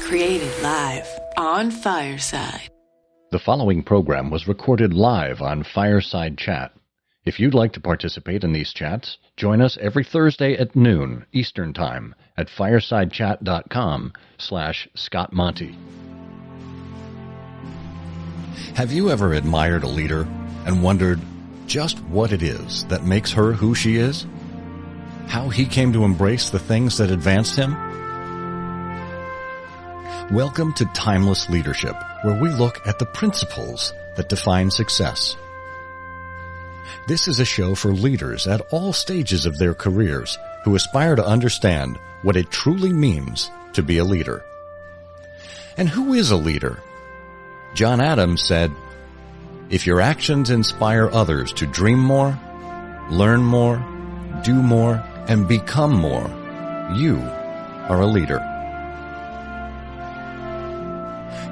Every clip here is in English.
Created live on Fireside. The following program was recorded live on Fireside Chat. If you'd like to participate in these chats, join us every Thursday at noon Eastern Time at firesidechat.com/Scott Monty. Have you ever admired a leader and wondered just what it is that makes her who she is? How he came to embrace the things that advanced him? Welcome to Timeless Leadership, where we look at the principles that define success. This is a show for leaders at all stages of their careers who aspire to understand what it truly means to be a leader. And who is a leader? John Adams said, "If your actions inspire others to dream more, learn more, do more, and become more, you are a leader."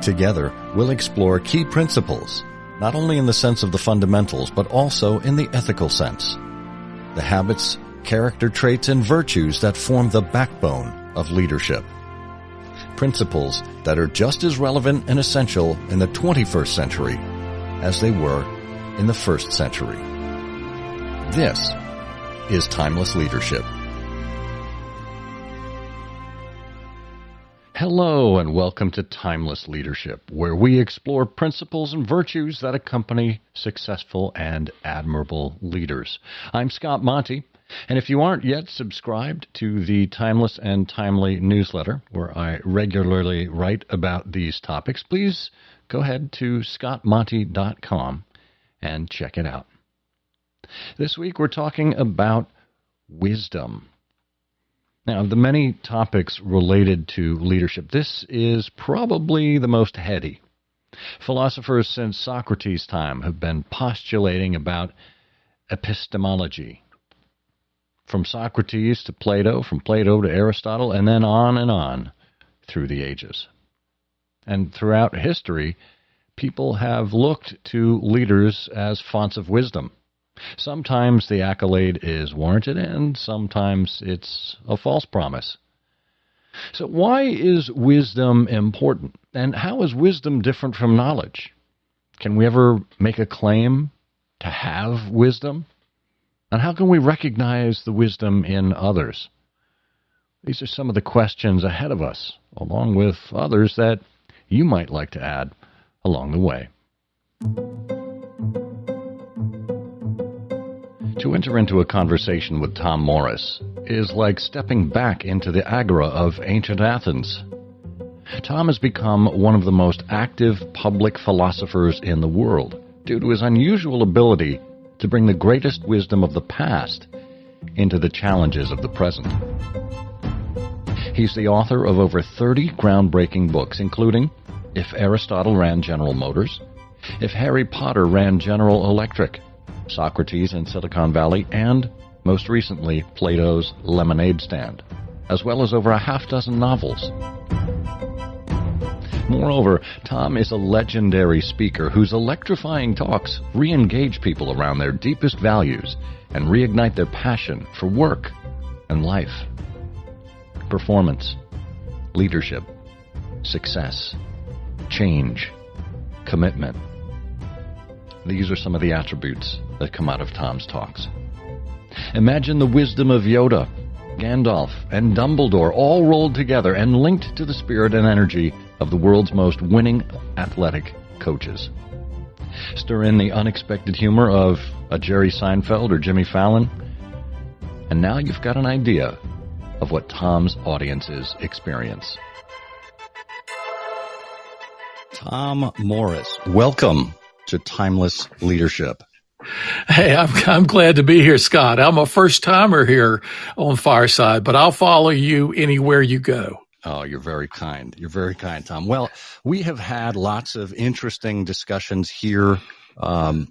Together, we'll explore key principles, not only in the sense of the fundamentals, but also in the ethical sense. The habits, character traits, and virtues that form the backbone of leadership. Principles that are just as relevant and essential in the 21st century as they were in the first century. This is Timeless Leadership. Hello and welcome to Timeless Leadership, where we explore principles and virtues that accompany successful and admirable leaders. I'm Scott Monty, and if you aren't yet subscribed to the Timeless and Timely newsletter, where I regularly write about these topics, please go ahead to scottmonty.com and check it out. This week we're talking about wisdom. Now, of the many topics related to leadership, this is probably the most heady. Philosophers since Socrates' time have been postulating about epistemology. From Socrates to Plato, from Plato to Aristotle, and then on through the ages. And throughout history, people have looked to leaders as fonts of wisdom. Sometimes the accolade is warranted, and sometimes it's a false promise. So why is wisdom important? And how is wisdom different from knowledge? Can we ever make a claim to have wisdom? And how can we recognize the wisdom in others? These are some of the questions ahead of us, along with others that you might like to add along the way. To enter into a conversation with Tom Morris is like stepping back into the agora of ancient Athens. Tom has become one of the most active public philosophers in the world due to his unusual ability to bring the greatest wisdom of the past into the challenges of the present. He's the author of over 30 groundbreaking books, including If Aristotle Ran General Motors, If Harry Potter Ran General Electric, Socrates in Silicon Valley, and, most recently, Plato's Lemonade Stand, as well as over a half-dozen novels. Moreover, Tom is a legendary speaker whose electrifying talks re-engage people around their deepest values and reignite their passion for work and life, performance, leadership, success, change, commitment. These are some of the attributes that come out of Tom's talks. Imagine the wisdom of Yoda, Gandalf, and Dumbledore all rolled together and linked to the spirit and energy of the world's most winning athletic coaches. Stir in the unexpected humor of a Jerry Seinfeld or Jimmy Fallon, and now you've got an idea of what Tom's audiences experience. Tom Morris, welcome to Timeless Leadership. Hey, I'm glad to be here, Scott. I'm a first-timer here on Fireside, but I'll follow you anywhere you go. Oh, you're very kind. You're very kind, Tom. Well, we have had lots of interesting discussions here on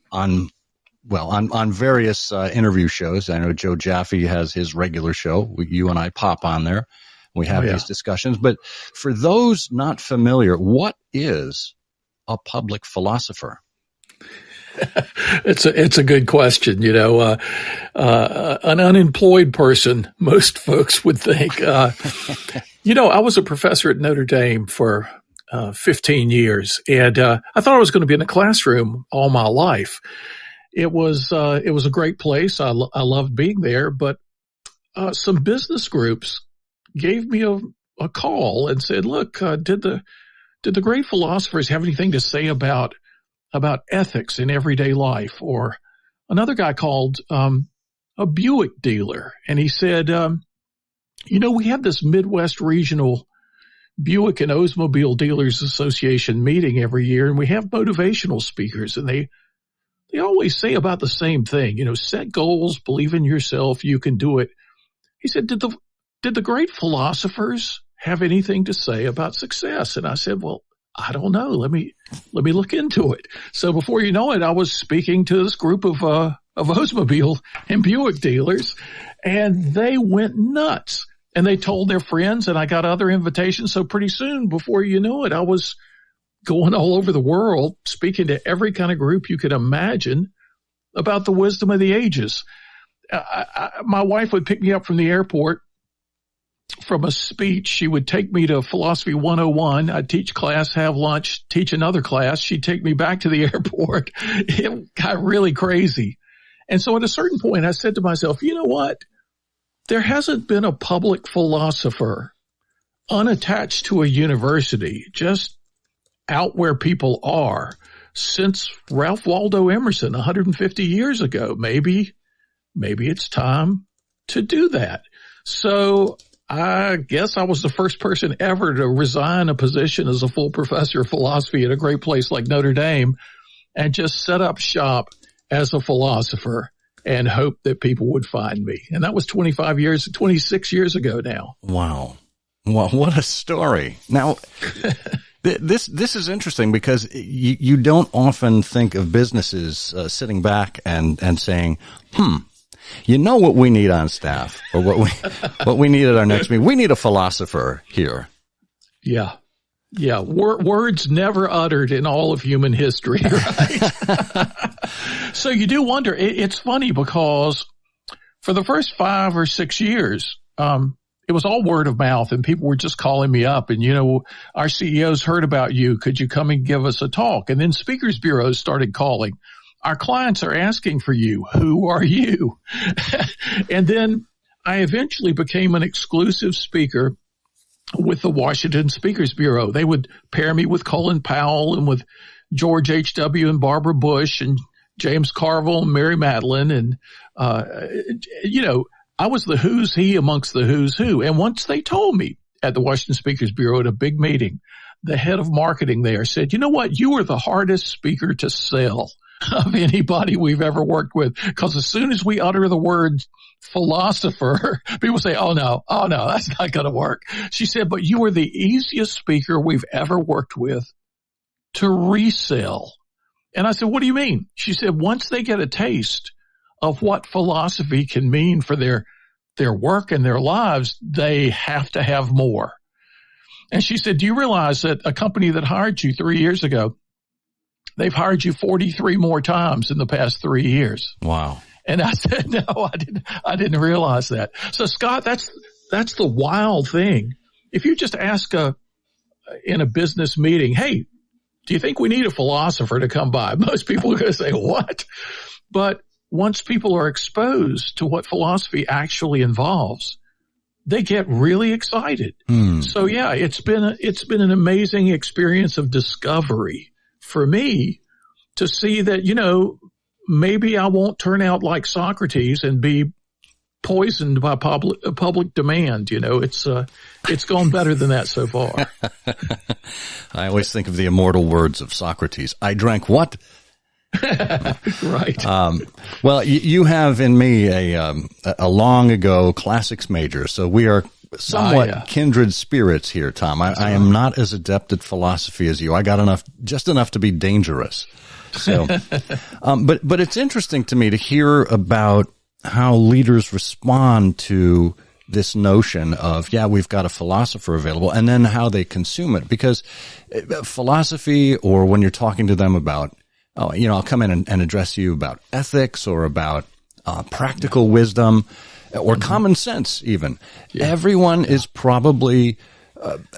various interview shows. I know Joe Jaffe has his regular show. You and I pop on there. We have these discussions. But for those not familiar, what is a public philosopher? It's a good question. You know, an unemployed person, most folks would think, I was a professor at Notre Dame for 15 years, and I thought I was going to be in the classroom all my life. It was a great place. I loved being there, but some business groups gave me a call and said, "Look, did the great philosophers have anything to say about ethics in everyday life?" Or another guy called a Buick dealer, and he said, we have this Midwest Regional Buick and Oldsmobile Dealers Association meeting every year, and we have motivational speakers, and they always say about the same thing, set goals, believe in yourself, you can do it. He said, did the great philosophers have anything to say about success? And I said, well, I don't know. Let me look into it. So before you know it, I was speaking to this group of Oldsmobile and Buick dealers, and they went nuts. And they told their friends, and I got other invitations. So pretty soon, before you know it, I was going all over the world, speaking to every kind of group you could imagine about the wisdom of the ages. My wife would pick me up from the airport from a speech. She would take me to Philosophy 101. I'd teach class, have lunch, teach another class. She'd take me back to the airport. It got really crazy. And so at a certain point, I said to myself, you know what? There hasn't been a public philosopher unattached to a university, just out where people are, since Ralph Waldo Emerson 150 years ago. Maybe it's time to do that. So I guess I was the first person ever to resign a position as a full professor of philosophy at a great place like Notre Dame and just set up shop as a philosopher and hope that people would find me. And that was 26 years ago now. Wow. Well, what a story. Now, this is interesting because you don't often think of businesses sitting back and saying, what we need on staff, or what we need at our next meeting? We need a philosopher here. Yeah. Yeah. Words never uttered in all of human history, right? So you do wonder. It's funny because for the first 5 or 6 years, it was all word of mouth, and people were just calling me up and, our CEOs heard about you. Could you come and give us a talk? And then speakers bureaus started calling. Our clients are asking for you. Who are you? And then I eventually became an exclusive speaker with the Washington Speakers Bureau. They would pair me with Colin Powell and with George H.W. and Barbara Bush and James Carville and Mary Madeline. And, I was the who's he amongst the who's who. And once they told me at the Washington Speakers Bureau at a big meeting, the head of marketing there said, you know what? You are the hardest speaker to sell of anybody we've ever worked with. Because as soon as we utter the word philosopher, people say, oh no, that's not going to work. She said, but you are the easiest speaker we've ever worked with to resell. And I said, what do you mean? She said, once they get a taste of what philosophy can mean for their work and their lives, they have to have more. And she said, do you realize that a company that hired you 3 years ago, they've hired you 43 more times in the past 3 years? Wow. And I said, no, I didn't realize that. So Scott, that's the wild thing. If you just ask in a business meeting, hey, do you think we need a philosopher to come by? Most people are going to say, what? But once people are exposed to what philosophy actually involves, they get really excited. So yeah, it's been an amazing experience of discovery for me to see that, maybe I won't turn out like Socrates and be poisoned by public demand. It's gone better than that so far. I always think of the immortal words of Socrates. I drank what? Right. Well, you have in me a long ago classics major, so we are somewhat kindred spirits here, Tom. I am not as adept at philosophy as you. I got just enough to be dangerous. So, but it's interesting to me to hear about how leaders respond to this notion of, we've got a philosopher available, and then how they consume it. Because philosophy, or when you're talking to them about, I'll come in and address you about ethics or about practical wisdom, or common sense even. Yeah. Everyone is probably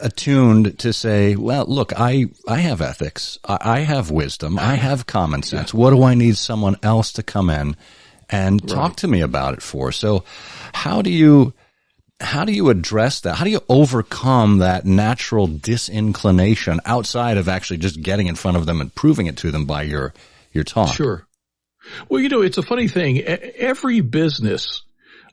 attuned to say, well, look, I have ethics. I have wisdom. I have common sense. What do I need someone else to come in and talk to me about it for? So how do you address that? How do you overcome that natural disinclination outside of actually just getting in front of them and proving it to them by your talk? Sure. Well, it's a funny thing. Every business,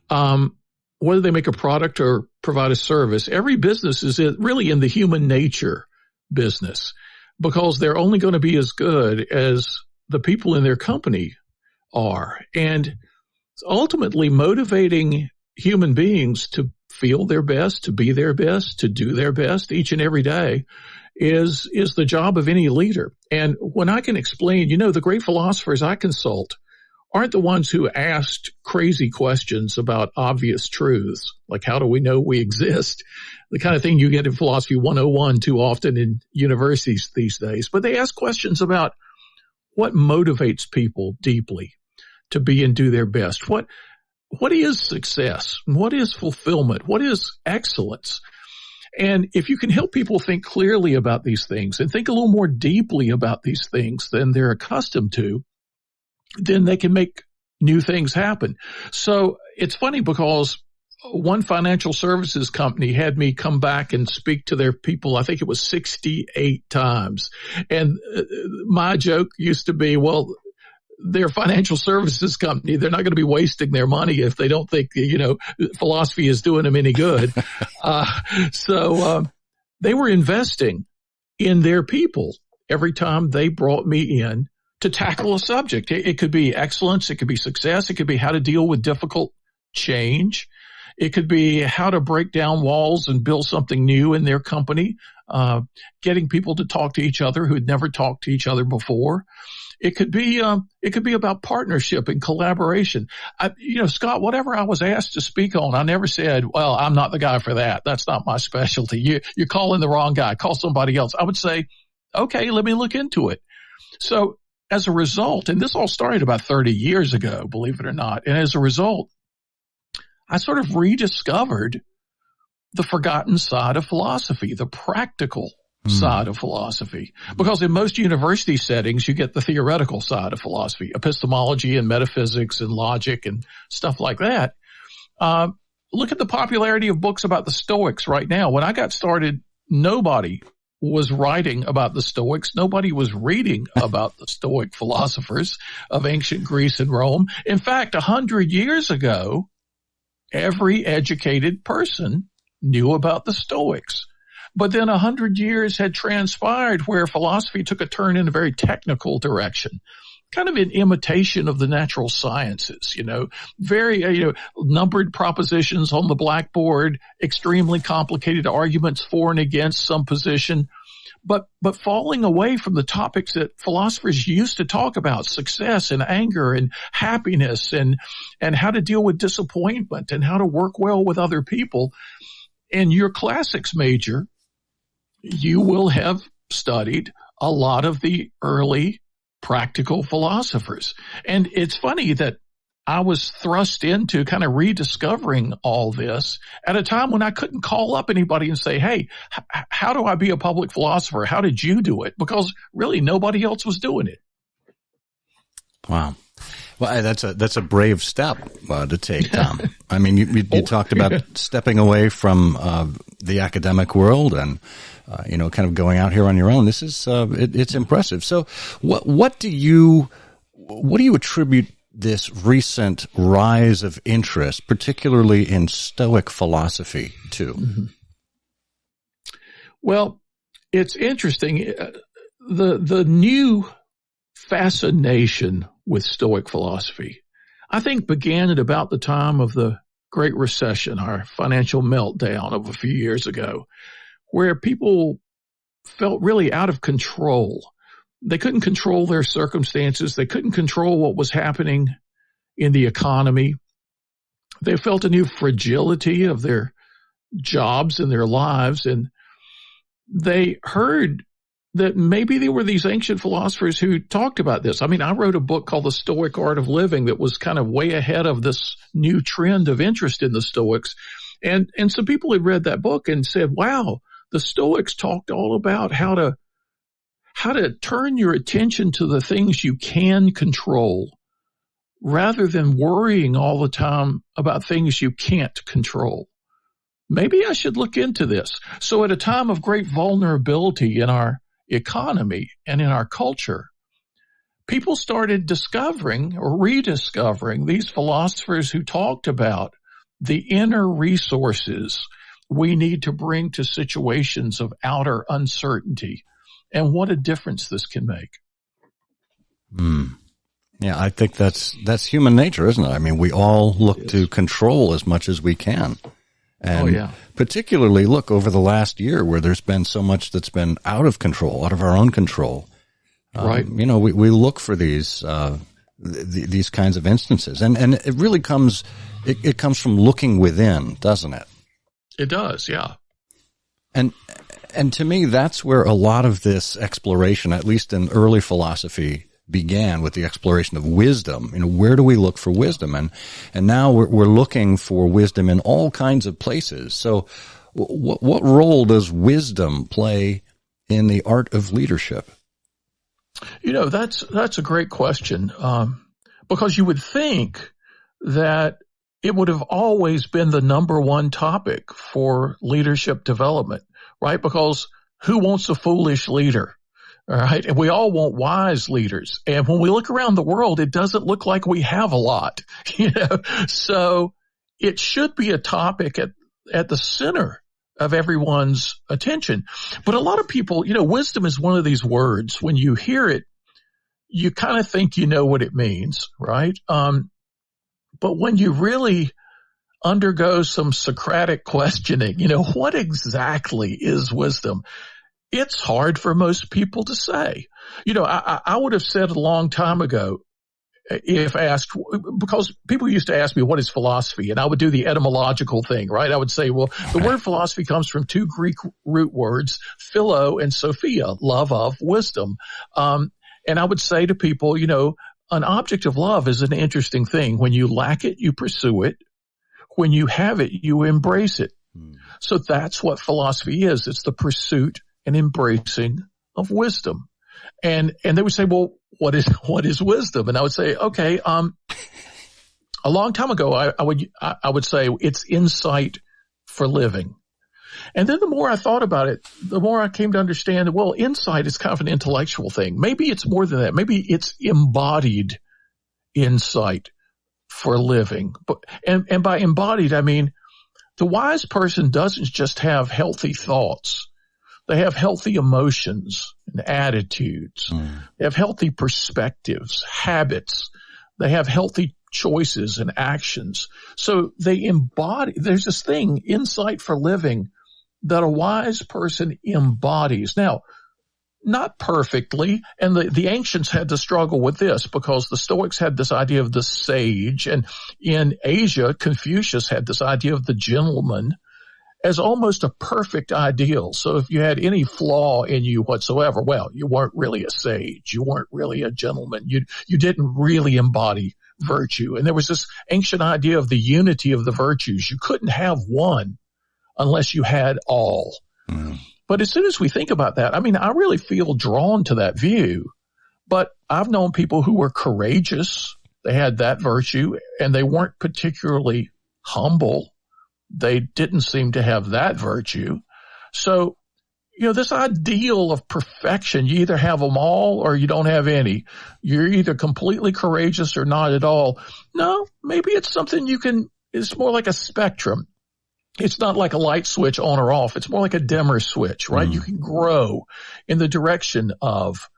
whether they make a product or provide a service, every business is really in the human nature business, because they're only going to be as good as the people in their company are. And ultimately motivating human beings to feel their best, to be their best, to do their best each and every day is the job of any leader. And when I can explain, the great philosophers I consult aren't the ones who asked crazy questions about obvious truths, like how do we know we exist? The kind of thing you get in Philosophy 101 too often in universities these days. But they ask questions about what motivates people deeply to be and do their best. What is success? What is fulfillment? What is excellence? And if you can help people think clearly about these things and think a little more deeply about these things than they're accustomed to, then they can make new things happen. So it's funny because one financial services company had me come back and speak to their people. I think it was 68 times. And my joke used to be, well, their financial services company, they're not going to be wasting their money if they don't think, philosophy is doing them any good. So they were investing in their people every time they brought me in to tackle a subject. It could be excellence. It could be success. It could be how to deal with difficult change. It could be how to break down walls and build something new in their company, getting people to talk to each other who had never talked to each other before. It could be about partnership and collaboration. Scott, whatever I was asked to speak on, I never said, well, I'm not the guy for that. That's not my specialty. You're calling the wrong guy. Call somebody else. I would say, okay, let me look into it. So as a result, and this all started about 30 years ago, believe it or not. And as a result, I sort of rediscovered the forgotten side of philosophy, the practical side of philosophy. Because in most university settings, you get the theoretical side of philosophy, epistemology and metaphysics and logic and stuff like that. Look at the popularity of books about the Stoics right now. When I got started, nobody was writing about the Stoics. Nobody was reading about the Stoic philosophers of ancient Greece and Rome. In fact, 100 years ago, every educated person knew about the Stoics. But then 100 years had transpired where philosophy took a turn in a very technical direction, kind of in imitation of the natural sciences, very, numbered propositions on the blackboard, extremely complicated arguments for and against some position, but falling away from the topics that philosophers used to talk about, success and anger and happiness and how to deal with disappointment and how to work well with other people. In your classics major, you will have studied a lot of the early practical philosophers. And it's funny that I was thrust into kind of rediscovering all this at a time when I couldn't call up anybody and say, hey, how do I be a public philosopher? How did you do it? Because really nobody else was doing it. Wow. Well, that's a brave step to take, Tom. I mean, you talked about stepping away from the academic world and kind of going out here on your own. This is it's impressive. So, what do you attribute this recent rise of interest, particularly in Stoic philosophy, to? Mm-hmm. Well, it's interesting. The new fascination with Stoic philosophy, I think, began at about the time of the Great Recession, our financial meltdown of a few years ago, where people felt really out of control. They couldn't control their circumstances. They couldn't control what was happening in the economy. They felt a new fragility of their jobs and their lives, and they heard that maybe there were these ancient philosophers who talked about this. I mean, I wrote a book called The Stoic Art of Living that was kind of way ahead of this new trend of interest in the Stoics. And some people had read that book and said, wow, the Stoics talked all about how to turn your attention to the things you can control rather than worrying all the time about things you can't control. Maybe I should look into this. So at a time of great vulnerability in our economy and in our culture, people started discovering or rediscovering these philosophers who talked about the inner resources we need to bring to situations of outer uncertainty and what a difference this can make. Yeah, I think that's human nature, isn't it? I mean, we all look to control as much as we can. And particularly, look, over the last year where there's been so much that's been out of control, out of our own control. Right. You know, we look for these kinds of instances. And it really comes from looking within, doesn't it? It does, yeah. And to me, that's where a lot of this exploration, at least in early philosophy, began, with the exploration of wisdom. You know, where do we look for wisdom? And now we're looking for wisdom in all kinds of places. So what role does wisdom play in the art of leadership? You know, that's a great question. Because you would think that it would have always been the number one topic for leadership development, right? Because who wants a foolish leader? All right. And we all want wise leaders. And when we look around the world, it doesn't look like we have a lot, you know, so it should be a topic at the center of everyone's attention. But a lot of people, you know, wisdom is one of these words. When you hear it, you kind of think you know what it means, right? But when you really undergo some Socratic questioning, you know, what exactly is wisdom? It's hard for most people to say. You know, I would have said a long time ago, if asked, because people used to ask me, what is philosophy? And I would do the etymological thing, right? I would say, well, the word philosophy comes from two Greek root words, philo and sophia, love of, wisdom. And I would say to people, you know, an object of love is an interesting thing. When you lack it, you pursue it. When you have it, you embrace it. So that's what philosophy is. It's the pursuit and embracing of wisdom. And they would say, well, what is wisdom? And I would say, okay, a long time ago, I would say it's insight for living. And then the more I thought about it, the more I came to understand that, well, insight is kind of an intellectual thing. Maybe it's more than that. Maybe it's embodied insight for living. And by embodied, I mean, the wise person doesn't just have healthy thoughts. They have healthy emotions and attitudes. They have healthy perspectives, habits. They have healthy choices and actions. So they embody, there's this thing, insight for living, that a wise person embodies. Now, not perfectly, and the ancients had to struggle with this because the Stoics had this idea of the sage, and in Asia, Confucius had this idea of the gentleman as almost a perfect ideal. So if you had any flaw in you whatsoever, well, you weren't really a sage. You weren't really a gentleman. You didn't really embody virtue. And there was this ancient idea of the unity of the virtues. You couldn't have one unless you had all. But as soon as we think about that, I mean, I really feel drawn to that view. But I've known people who were courageous. They had that virtue, and they weren't particularly humble. They didn't seem to have that virtue. So, you know, this ideal of perfection, you either have them all or you don't have any. You're either completely courageous or not at all. No, maybe it's something it's more like a spectrum. It's not like a light switch on or off. It's more like a dimmer switch, right? You can grow in the direction of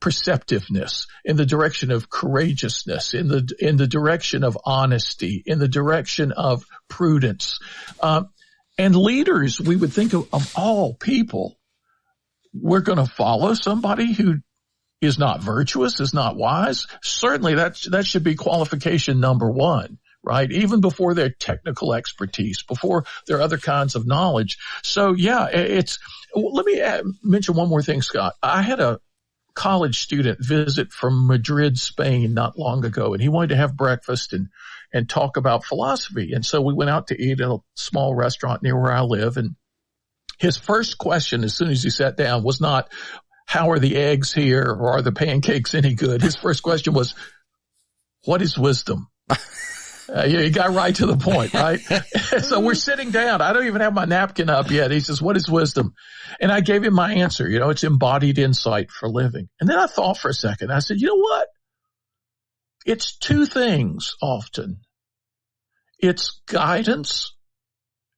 perceptiveness, in the direction of courageousness, in the direction of honesty, in the direction of prudence. And leaders, we would think of all people, we're going to follow somebody who is not virtuous, is not wise. Certainly that should be qualification number one, right? Even before their technical expertise, before their other kinds of knowledge. So yeah, let me mention one more thing, Scott. I had a college student visit from Madrid, Spain not long ago, and he wanted to have breakfast and talk about philosophy. And so we went out to eat at a small restaurant near where I live. And his first question, as soon as he sat down, was not, how are the eggs here, or are the pancakes any good? His first question was, what is wisdom? He got right to the point, right? So we're sitting down. I don't even have my napkin up yet. He says, what is wisdom? And I gave him my answer. It's embodied insight for living. And then I thought for a second. I said, you know what? It's two things often. It's guidance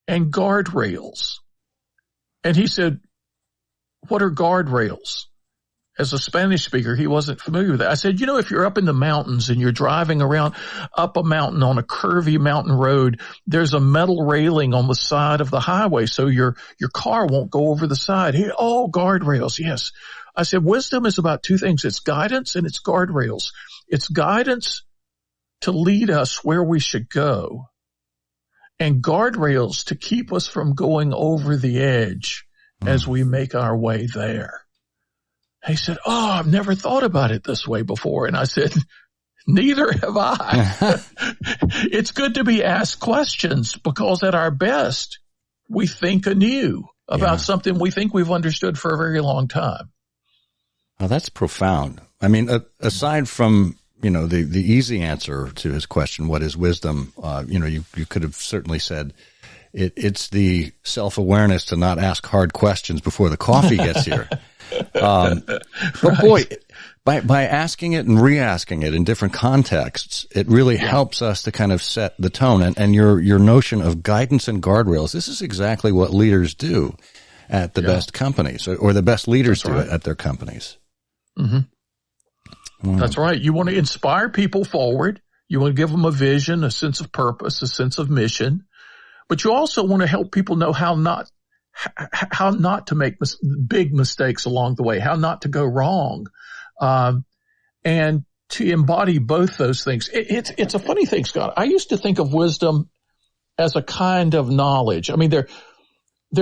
and guardrails. And he said, what are guardrails? As a Spanish speaker, he wasn't familiar with that. I said, if you're up in the mountains and you're driving around up a mountain on a curvy mountain road, there's a metal railing on the side of the highway so your car won't go over the side. Guardrails, yes. I said, wisdom is about two things. It's guidance and it's guardrails. It's guidance to lead us where we should go, and guardrails to keep us from going over the edge as we make our way there. He said, I've never thought about it this way before. And I said, neither have I. It's good to be asked questions, because at our best, we think anew about something we think we've understood for a very long time. Oh, that's profound. I mean, aside from, the easy answer to his question, what is wisdom? You could have certainly said it's the self-awareness to not ask hard questions before the coffee gets here. But boy, by asking it and re-asking it in different contexts, it really helps us to kind of set the tone. And your notion of guidance and guardrails, this is exactly what leaders do at the best companies, or the best leaders do at their companies. Mm-hmm. Wow. That's right. You want to inspire people forward. You want to give them a vision, a sense of purpose, a sense of mission. But you also want to help people know how not to make big mistakes along the way, how not to go wrong, and to embody both those things. It's a funny thing, Scott. I used to think of wisdom as a kind of knowledge. I mean, there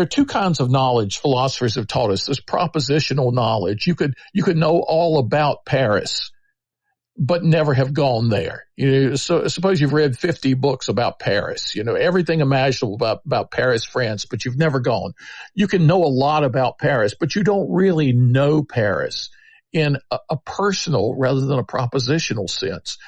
are two kinds of knowledge philosophers have taught us. There's propositional knowledge. You could know all about Paris, but never have gone there. So suppose you've read 50 books about Paris, everything imaginable about Paris, France, but you've never gone. You can know a lot about Paris, but you don't really know Paris in a personal rather than a propositional sense.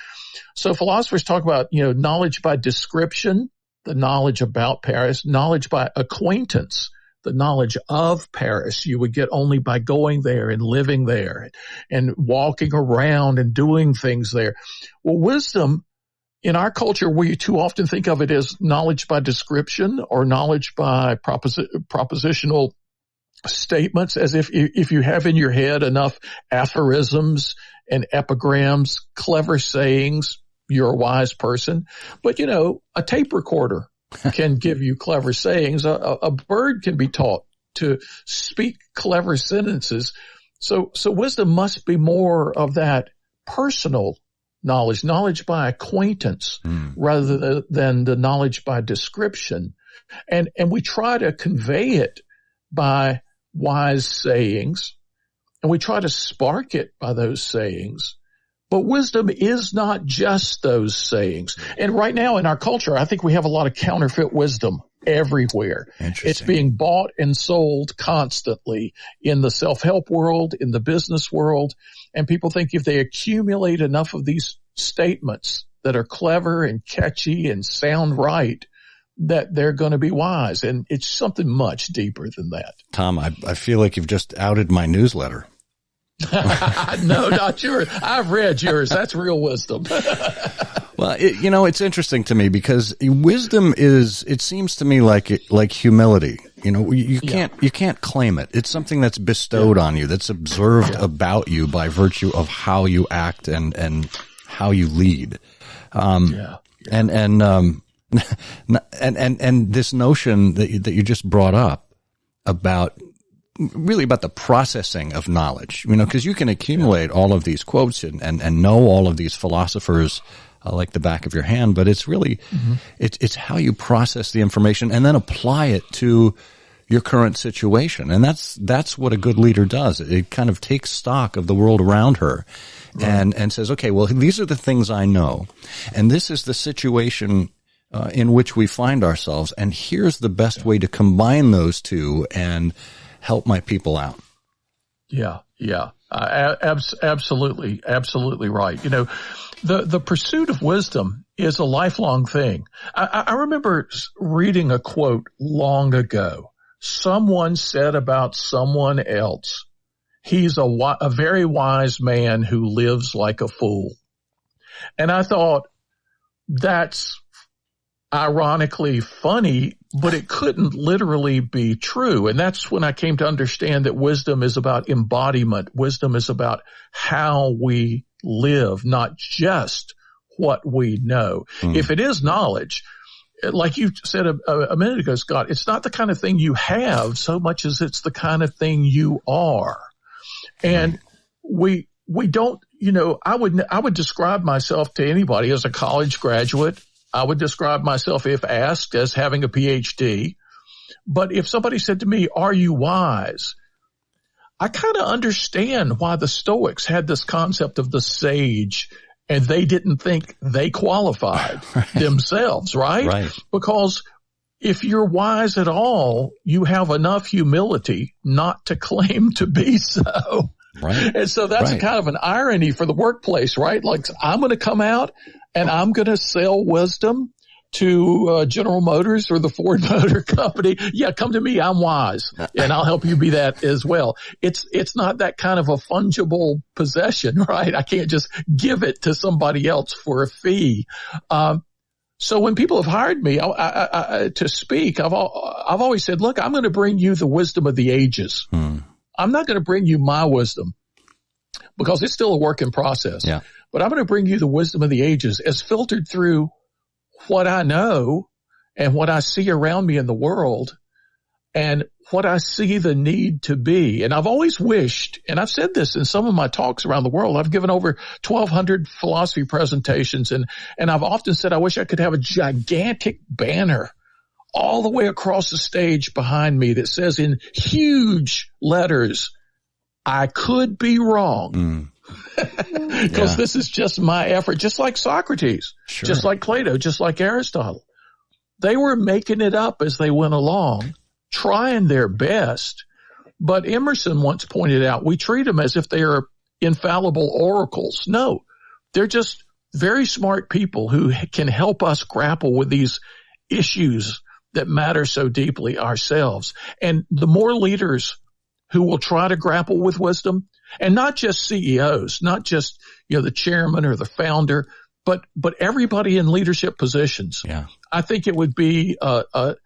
So philosophers talk about, knowledge by description, the knowledge about Paris, knowledge by acquaintance, the knowledge of Paris you would get only by going there and living there and walking around and doing things there. Well, wisdom in our culture, we too often think of it as knowledge by description or knowledge by propositional statements, as if you have in your head enough aphorisms and epigrams, clever sayings, you're a wise person. But, a tape recorder can give you clever sayings. A bird can be taught to speak clever sentences. So wisdom must be more of that personal knowledge by acquaintance rather than the knowledge by description. And we try to convey it by wise sayings, and we try to spark it by those sayings. But wisdom is not just those sayings. And right now in our culture, I think we have a lot of counterfeit wisdom everywhere. It's being bought and sold constantly in the self-help world, in the business world. And people think if they accumulate enough of these statements that are clever and catchy and sound right, that they're going to be wise. And it's something much deeper than that. Tom, I feel like you've just outed my newsletter. No, not yours. I've read yours. That's real wisdom. Well, it's interesting to me because wisdom it seems to me like humility. You can't claim it. It's something that's bestowed on you, that's observed about you by virtue of how you act and how you lead. And this notion that you just brought up about the processing of knowledge, because you can accumulate all of these quotes and know all of these philosophers' like the back of your hand, but it's really, it's how you process the information and then apply it to your current situation. And that's what a good leader does. It kind of takes stock of the world around her and says, okay, well, these are the things I know. And this is the situation in which we find ourselves. And here's the best way to combine those two and help my people out. Yeah. Absolutely right. You know, the pursuit of wisdom is a lifelong thing. I remember reading a quote long ago. Someone said about someone else, he's a very wise man who lives like a fool. And I thought, that's ironically funny, but it couldn't literally be true. And that's when I came to understand that wisdom is about embodiment. Wisdom is about how we live, not just what we know. If it is knowledge, like you said a minute ago, Scott, it's not the kind of thing you have so much as it's the kind of thing you are. And we don't, you know, I would describe myself to anybody as a college graduate. I would describe myself, if asked, as having a Ph.D. But if somebody said to me, are you wise? I kind of understand why the Stoics had this concept of the sage, and they didn't think they qualified themselves, right? Because if you're wise at all, you have enough humility not to claim to be so. And so that's kind of an irony for the workplace, right? Like, I'm going to come out and I'm going to sell wisdom to General Motors or the Ford Motor Company. Yeah, come to me. I'm wise, and I'll help you be that as well. It's not that kind of a fungible possession, right? I can't just give it to somebody else for a fee. So when people have hired me to speak, I've always said, look, I'm going to bring you the wisdom of the ages. I'm not going to bring you my wisdom because it's still a work in process. But I'm going to bring you the wisdom of the ages as filtered through what I know and what I see around me in the world and what I see the need to be. And I've always wished, and I've said this in some of my talks around the world, I've given over 1,200 philosophy presentations, and I've often said I wish I could have a gigantic banner all the way across the stage behind me that says in huge letters, I could be wrong. Because this is just my effort, just like Socrates, just like Plato, just like Aristotle. They were making it up as they went along, trying their best. But Emerson once pointed out, we treat them as if they are infallible oracles. No, they're just very smart people who can help us grapple with these issues that matter so deeply ourselves. And the more leaders who will try to grapple with wisdom, and not just CEOs, not just, you know, the chairman or the founder, but everybody in leadership positions. I think it would be a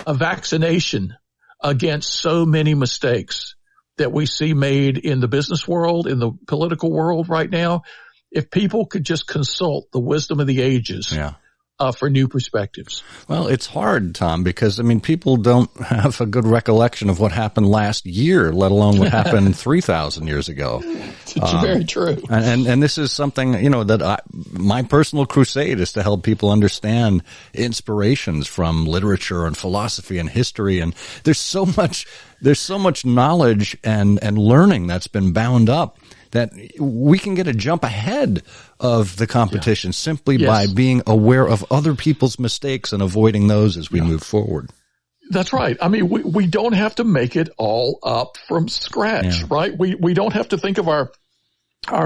vaccination against so many mistakes that we see made in the business world, in the political world right now. If people could just consult the wisdom of the ages. For new perspectives. Well, it's hard, Tom, because, I mean, people don't have a good recollection of what happened last year, let alone what happened 3,000 years ago. It's very true. And this is something, you know, that my personal crusade is to help people understand inspirations from literature and philosophy and history. And there's so much knowledge and learning that's been bound up that we can get a jump ahead of the competition simply by being aware of other people's mistakes and avoiding those as we move forward. That's right. I mean, we don't have to make it all up from scratch, right? We don't have to think of our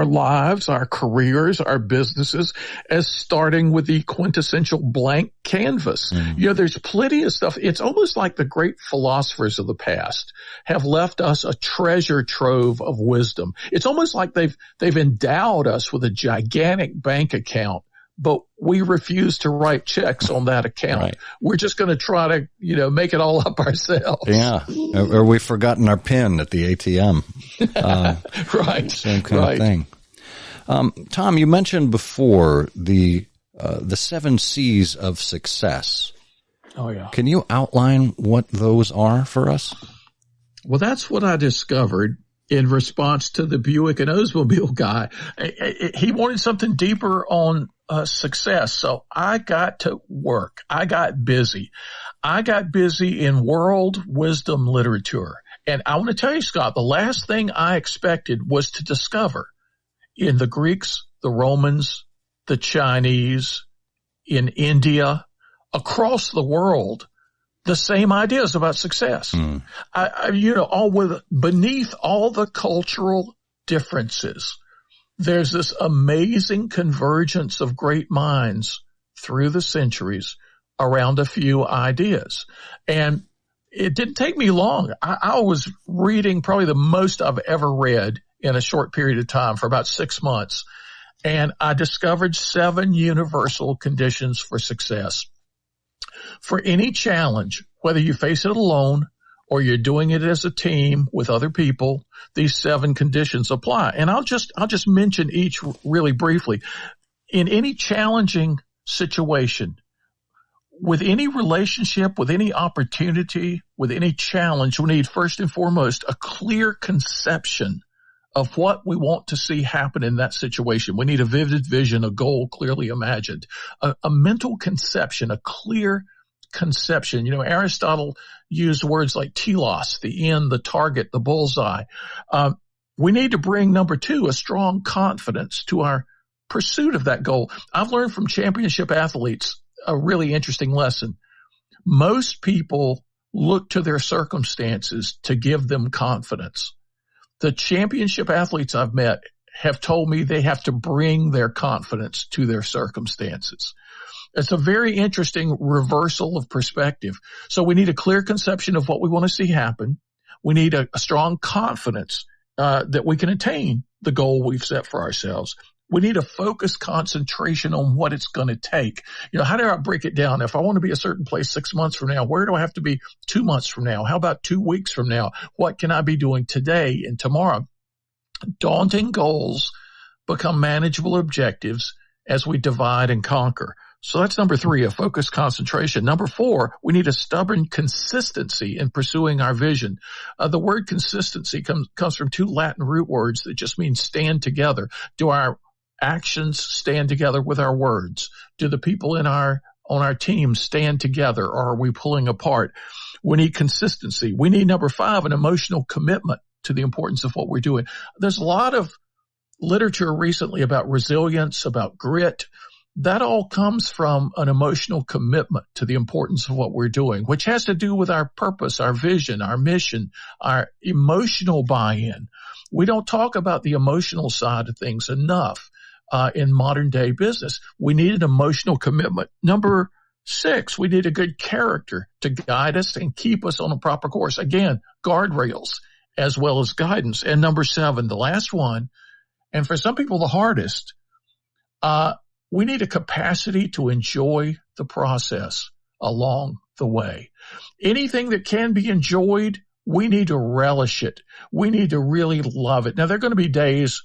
lives, our careers, our businesses as starting with the quintessential blank canvas. You know, there's plenty of stuff. It's almost like the great philosophers of the past have left us a treasure trove of wisdom. It's almost like they've endowed us with a gigantic bank account, but we refuse to write checks on that account. We're just going to try to, you know, make it all up ourselves. Or we've forgotten our PIN at the ATM. Same kind of thing. Tom, you mentioned before the 7 C's of success. Can you outline what those are for us? Well, that's what I discovered in response to the Buick and Oldsmobile guy. He wanted something deeper on success. So I got to work. I got busy. I got busy in world wisdom literature. And I want to tell you, Scott, the last thing I expected was to discover in the Greeks, the Romans, the Chinese, in India, across the world, the same ideas about success. Beneath all the cultural differences, there's this amazing convergence of great minds through the centuries around a few ideas. And it didn't take me long. I was reading probably the most I've ever read in a short period of time for about 6 months. And I discovered 7 universal conditions for success. For any challenge, whether you face it alone or you're doing it as a team with other people, these 7 conditions apply. And I'll just mention each really briefly. In any challenging situation, with any relationship, with any opportunity, with any challenge, we need first and foremost a clear conception of what we want to see happen in that situation. We need a vivid vision, a goal clearly imagined, a mental conception, a clear conception. Aristotle used words like telos, the end, the target, the bullseye. We need to bring, number 2, a strong confidence to our pursuit of that goal. I've learned from championship athletes a really interesting lesson. Most people look to their circumstances to give them confidence. The championship athletes I've met have told me they have to bring their confidence to their circumstances. It's a very interesting reversal of perspective. So we need a clear conception of what we want to see happen. We need a strong confidence that we can attain the goal we've set for ourselves. We need a focused concentration on what it's going to take. How do I break it down? If I want to be a certain place 6 months from now, where do I have to be 2 months from now? How about 2 weeks from now? What can I be doing today and tomorrow? Daunting goals become manageable objectives as we divide and conquer. So that's number 3, a focused concentration. Number 4, we need a stubborn consistency in pursuing our vision. The word consistency comes from 2 Latin root words that just mean stand together. Do our actions stand together with our words? Do the people on our team stand together, or are we pulling apart? We need consistency. We need, number 5, an emotional commitment to the importance of what we're doing. There's a lot of literature recently about resilience, about grit. That all comes from an emotional commitment to the importance of what we're doing, which has to do with our purpose, our vision, our mission, our emotional buy-in. We don't talk about the emotional side of things enough in modern day business. We need an emotional commitment. Number 6, we need a good character to guide us and keep us on a proper course. Again, guardrails as well as guidance. And number 7, the last one, and for some people the hardest, we need a capacity to enjoy the process along the way. Anything that can be enjoyed, we need to relish it. We need to really love it. Now, there are going to be days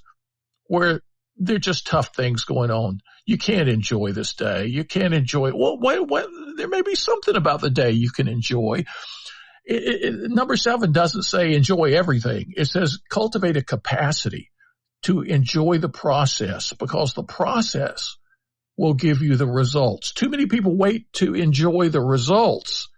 where there are just tough things going on. You can't enjoy this day. You can't enjoy it. Well, wait, there may be something about the day you can enjoy. Number 7 doesn't say enjoy everything. It says cultivate a capacity to enjoy the process, because the process will give you the results. Too many people wait to enjoy the results,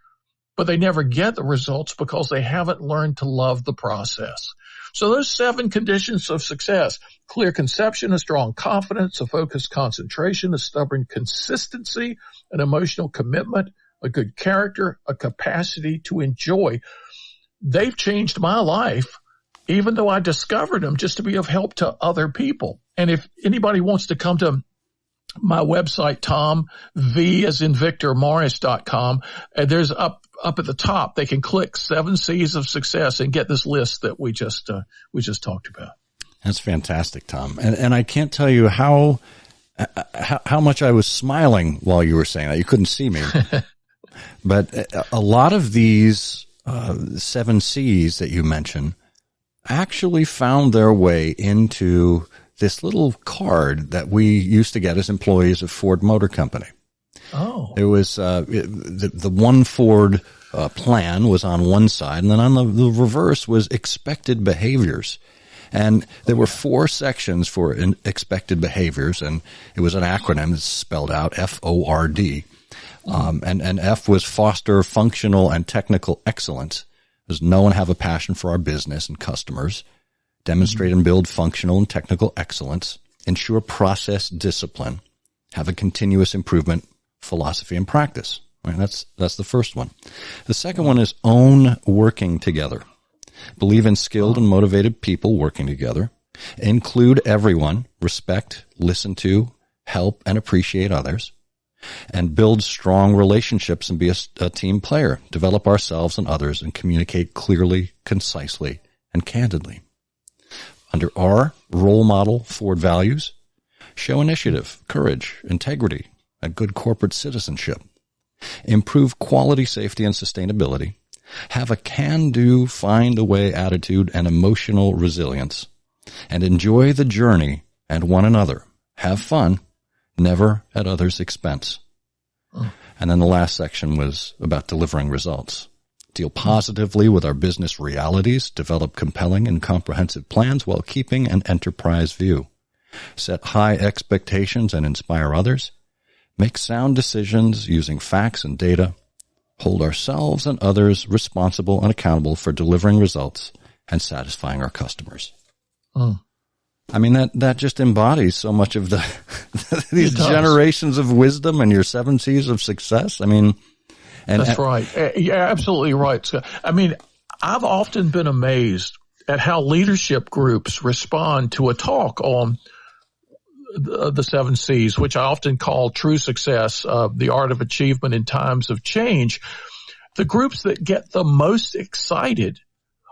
but they never get the results because they haven't learned to love the process. So those 7 conditions of success: clear conception, a strong confidence, a focused concentration, a stubborn consistency, an emotional commitment, a good character, a capacity to enjoy. They've changed my life, even though I discovered them just to be of help to other people. And if anybody wants to come to my website, Tom, V as in Victor, Morris.com, and there's up at the top, they can click 7 C's of success and get this list that we just talked about. That's fantastic, Tom. And I can't tell you how much I was smiling while you were saying that. You couldn't see me. But a lot of these 7 C's that you mentioned actually found their way into this little card that we used to get as employees of Ford Motor Company. Oh. It was the one Ford plan was on one side, and then on the reverse was expected behaviors. And there were 4 sections for expected behaviors, and it was an acronym. It's spelled out FORD. And F was foster functional and technical excellence. Does know and have a passion for our business and customers. Demonstrate and build functional and technical excellence. Ensure process discipline. Have a continuous improvement philosophy and practice. Right, that's the first one. The second one is own working together. Believe in skilled and motivated people working together. Include everyone. Respect, listen to, help, and appreciate others. And build strong relationships and be a team player. Develop ourselves and others and communicate clearly, concisely, and candidly. Under R, role model Ford values. Show initiative, courage, integrity, and good corporate citizenship. Improve quality, safety, and sustainability. Have a can-do, find-a-way attitude and emotional resilience. And enjoy the journey and one another. Have fun, never at others' expense. And then the last section was about delivering results. Deal positively with our business realities. Develop compelling and comprehensive plans while keeping an enterprise view. Set high expectations and inspire others. Make sound decisions using facts and data. Hold ourselves and others responsible and accountable for delivering results and satisfying our customers. I mean, that just embodies so much of these generations of wisdom and your 7 C's of success. I mean, that's right. You're absolutely right, Scott. I mean, I've often been amazed at how leadership groups respond to a talk on the 7 C's, which I often call true success, the art of achievement in times of change. The groups that get the most excited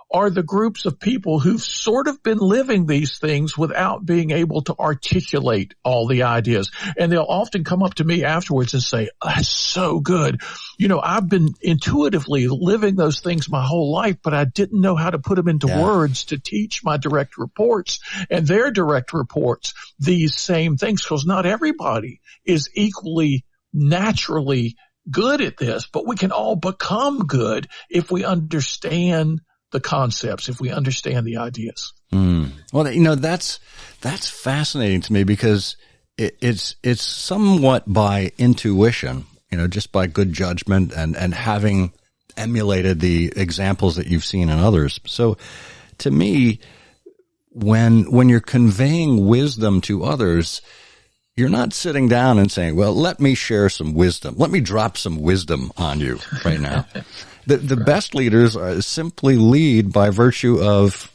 are the groups of people who've sort of been living these things without being able to articulate all the ideas. And they'll often come up to me afterwards and say, that's so good. You know, I've been intuitively living those things my whole life, but I didn't know how to put them into words to teach my direct reports and their direct reports these same things, because not everybody is equally naturally good at this, but we can all become good if we understand the concepts, if we understand the ideas. Well, you know, that's fascinating to me because it's somewhat by intuition, you know, just by good judgment and having emulated the examples that you've seen in others. So to me, when you're conveying wisdom to others, you're not sitting down and saying, well, let me share some wisdom. Let me drop some wisdom on you right now. The best leaders simply lead by virtue of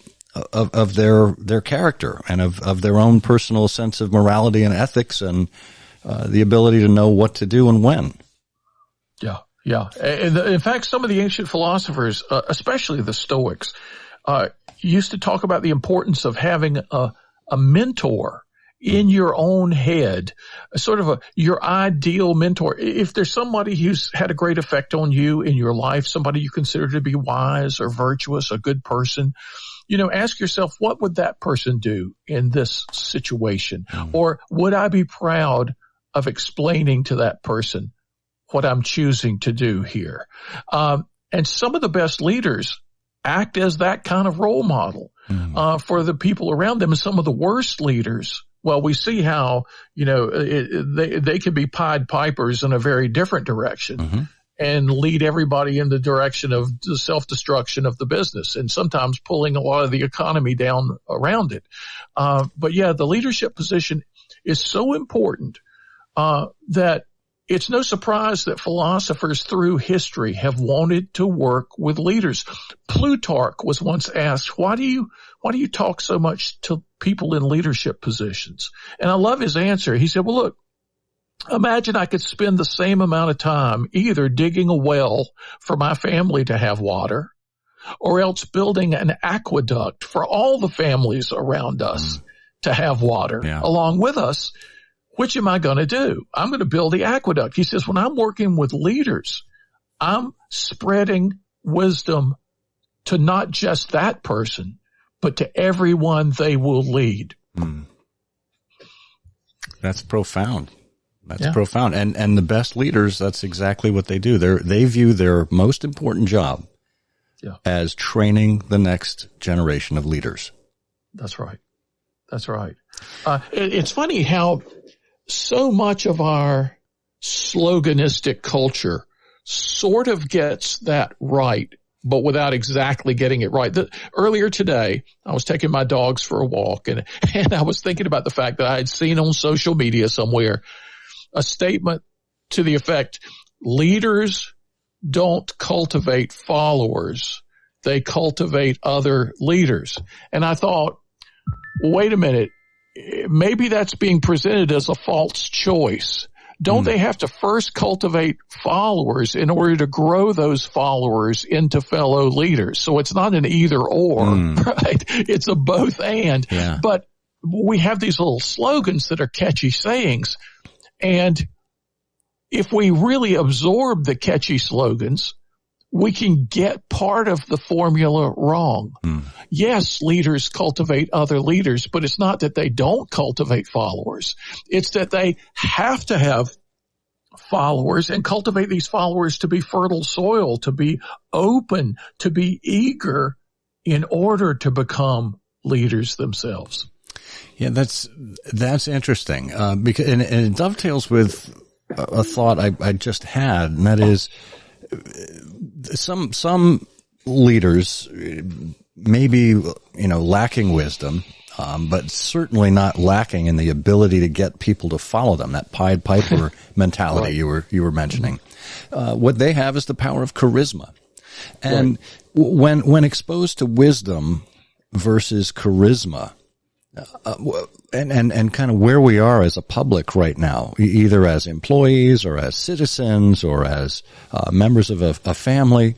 their character and of their own personal sense of morality and ethics and the ability to know what to do and when. Yeah. And in fact, some of the ancient philosophers, especially the Stoics, used to talk about the importance of having a mentor in your own head, sort of your ideal mentor. If there's somebody who's had a great effect on you in your life, somebody you consider to be wise or virtuous, a good person, you know, ask yourself, what would that person do in this situation? Or would I be proud of explaining to that person what I'm choosing to do here? And some of the best leaders act as that kind of role model for the people around them. And some of the worst leaders, well, we see how, you know, they can be Pied Pipers in a very different direction and lead everybody in the direction of the self-destruction of the business and sometimes pulling a lot of the economy down around it. But yeah, the leadership position is so important that it's no surprise that philosophers through history have wanted to work with leaders. Plutarch was once asked, why do you talk so much to people in leadership positions? And I love his answer. He said, well, look, imagine I could spend the same amount of time either digging a well for my family to have water or else building an aqueduct for all the families around us to have water along with us. Which am I going to do? I'm going to build the aqueduct. He says, when I'm working with leaders, I'm spreading wisdom to not just that person, but to everyone they will lead. That's profound. That's profound. And the best leaders, that's exactly what they do. They view their most important job as training the next generation of leaders. That's right. That's right. It's funny how so much of our sloganistic culture sort of gets that right, but without exactly getting it right. Earlier today, I was taking my dogs for a walk, and I was thinking about the fact that I had seen on social media somewhere a statement to the effect, leaders don't cultivate followers, they cultivate other leaders. And I thought, wait a minute, maybe that's being presented as a false choice. Don't they have to first cultivate followers in order to grow those followers into fellow leaders? So it's not an either or, right? It's a both and. Yeah. But we have these little slogans that are catchy sayings. And if we really absorb the catchy slogans, we can get part of the formula wrong. Yes, leaders cultivate other leaders, but it's not that they don't cultivate followers. It's that they have to have followers and cultivate these followers to be fertile soil, to be open, to be eager in order to become leaders themselves. Yeah, that's interesting, because and it dovetails with a thought I just had, and that is some leaders maybe, lacking wisdom, but certainly not lacking in the ability to get people to follow them. That Pied Piper mentality right. you were mentioning. What they have is the power of charisma, and when exposed to wisdom versus charisma, and kind of where we are as a public right now, either as employees or as citizens or as members of a family.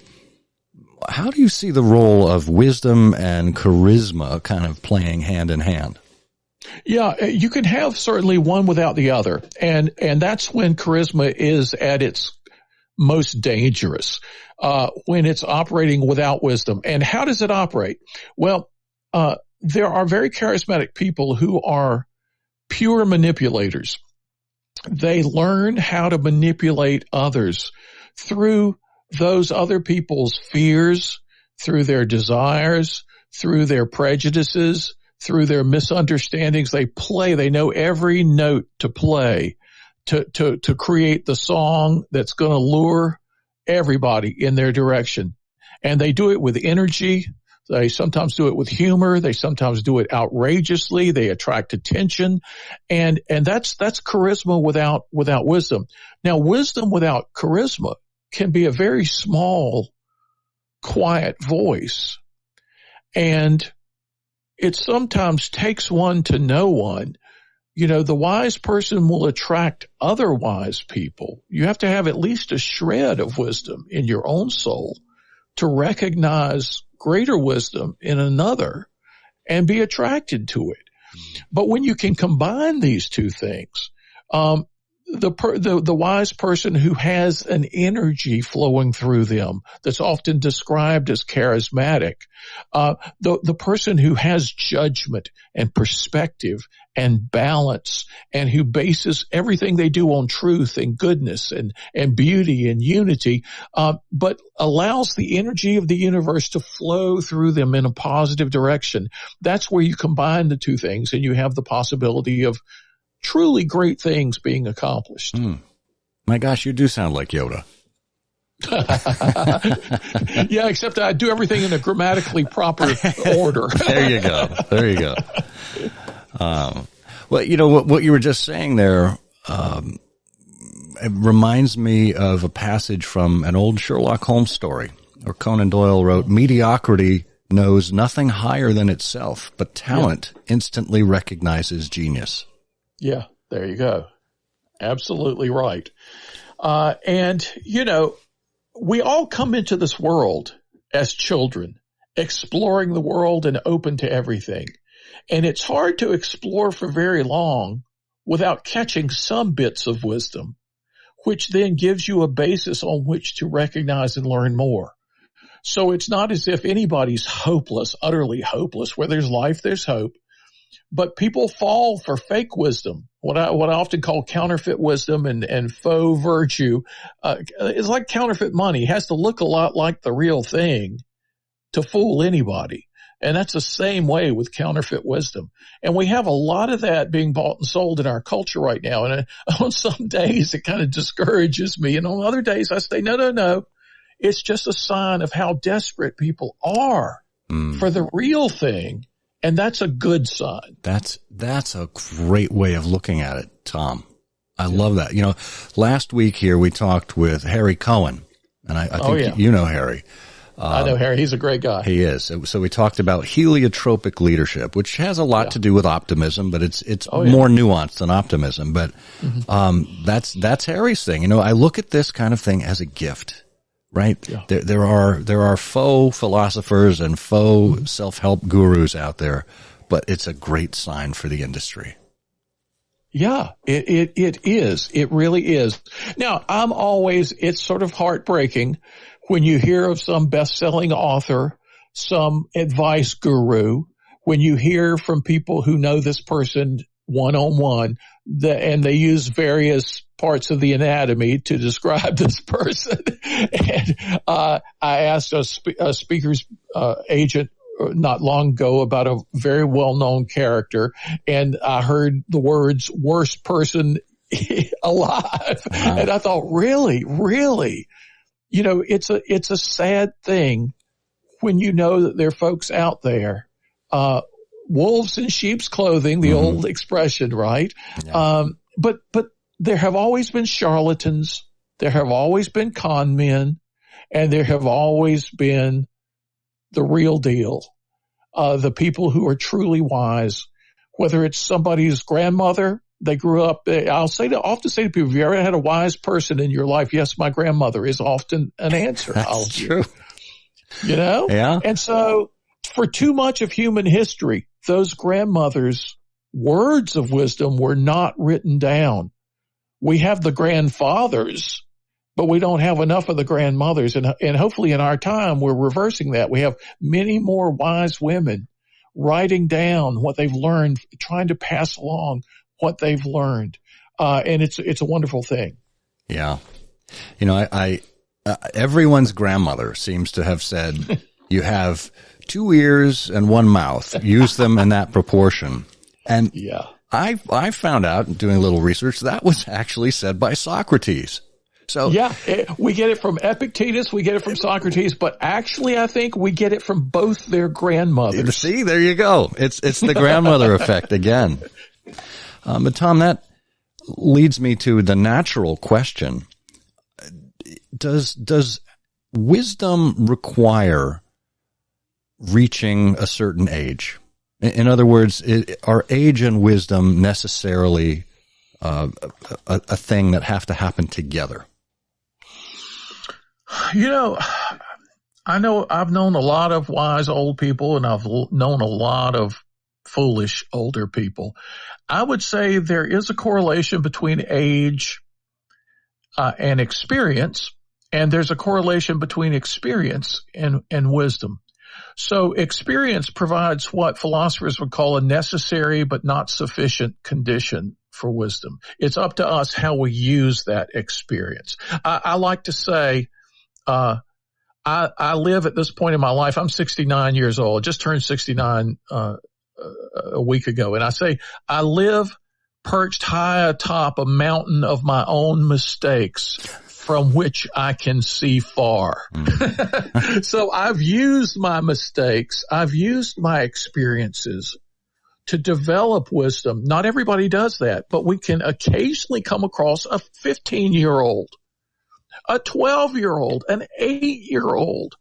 How do you see the role of wisdom and charisma kind of playing hand in hand? Yeah, you can have certainly one without the other. And that's when charisma is at its most dangerous, when it's operating without wisdom. And how does it operate? Well, there are very charismatic people who are pure manipulators. They learn how to manipulate others through those other people's fears, through their desires, through their prejudices, through their misunderstandings. They know every note to play to create the song that's going to lure everybody in their direction. And they do it with energy. They sometimes do it with humor. They sometimes do it outrageously. They attract attention. And that's charisma without wisdom. Now, wisdom without charisma can be a very small, quiet voice. And it sometimes takes one to know one. The wise person will attract other wise people. You have to have at least a shred of wisdom in your own soul to recognize greater wisdom in another and be attracted to it. But when you can combine these two things, the wise person who has an energy flowing through them that's often described as charismatic, the person who has judgment and perspective and balance and who bases everything they do on truth and goodness and beauty and unity, but allows the energy of the universe to flow through them in a positive direction. That's where you combine the two things and you have the possibility of truly great things being accomplished. My gosh, you do sound like Yoda. Yeah, except I do everything in a grammatically proper order. There you go. Well, what you were just saying there, it reminds me of a passage from an old Sherlock Holmes story, where Conan Doyle wrote, "Mediocrity knows nothing higher than itself, but talent instantly recognizes genius." Yeah, there you go. Absolutely right. And we all come into this world as children, exploring the world and open to everything. And it's hard to explore for very long without catching some bits of wisdom, which then gives you a basis on which to recognize and learn more. So it's not as if anybody's hopeless, utterly hopeless. Where there's life, there's hope. But people fall for fake wisdom, what I often call counterfeit wisdom and faux virtue. It's like counterfeit money. It has to look a lot like the real thing to fool anybody. And that's the same way with counterfeit wisdom. And we have a lot of that being bought and sold in our culture right now. And on some days it kind of discourages me. And on other days I say, no. It's just a sign of how desperate people are for the real thing. And that's a good sign. That's a great way of looking at it, Tom. I love that. Last week here we talked with Harry Cohen, and I think you know Harry. I know Harry. He's a great guy. He is. So we talked about heliotropic leadership, which has a lot to do with optimism, but it's more nuanced than optimism. But that's Harry's thing. I look at this kind of thing as a gift. Right? Yeah. There are faux philosophers and faux self-help gurus out there, but it's a great sign for the industry. Yeah, it is. It really is. Now, it's sort of heartbreaking when you hear of some best-selling author, some advice guru, when you hear from people who know this person one-on-one, and they use various parts of the anatomy to describe this person. And I asked a speaker's agent not long ago about a very well-known character, and I heard the words "worst person alive," and I thought, really, it's a sad thing when you know that there are folks out there, wolves in sheep's clothing, the old expression, right? Yeah. But there have always been charlatans, there have always been con men, and there have always been the real deal. The people who are truly wise, whether it's somebody's grandmother, they grew up, often say to people, have you ever had a wise person in your life? Yes, my grandmother is often an answer. That's true. Yeah. And so for too much of human history, those grandmothers' words of wisdom were not written down. We have the grandfathers, but we don't have enough of the grandmothers. And hopefully in our time, we're reversing that. We have many more wise women writing down what they've learned, trying to pass along what they've learned. And it's a wonderful thing. Yeah. Everyone's grandmother seems to have said, you have 2 ears and 1 mouth. Use them in that proportion. And I found out, doing a little research, that was actually said by Socrates. So we get it from Epictetus, we get it from Socrates, but actually I think we get it from both their grandmothers. See, there you go. It's the grandmother effect again. But Tom, that leads me to the natural question. Does wisdom require reaching a certain age? In other words, are age and wisdom necessarily a thing that have to happen together? I've known a lot of wise old people, and I've known a lot of foolish older people. I would say there is a correlation between age and experience, and there's a correlation between experience and wisdom. So experience provides what philosophers would call a necessary but not sufficient condition for wisdom. It's up to us how we use that experience. I like to say, I live at this point in my life, I'm 69 years old, just turned 69 a week ago. And I say, I live perched high atop a mountain of my own mistakes from which I can see far. So I've used my mistakes, I've used my experiences to develop wisdom. Not everybody does that, but we can occasionally come across a 15-year-old, a 12-year-old, an 8-year-old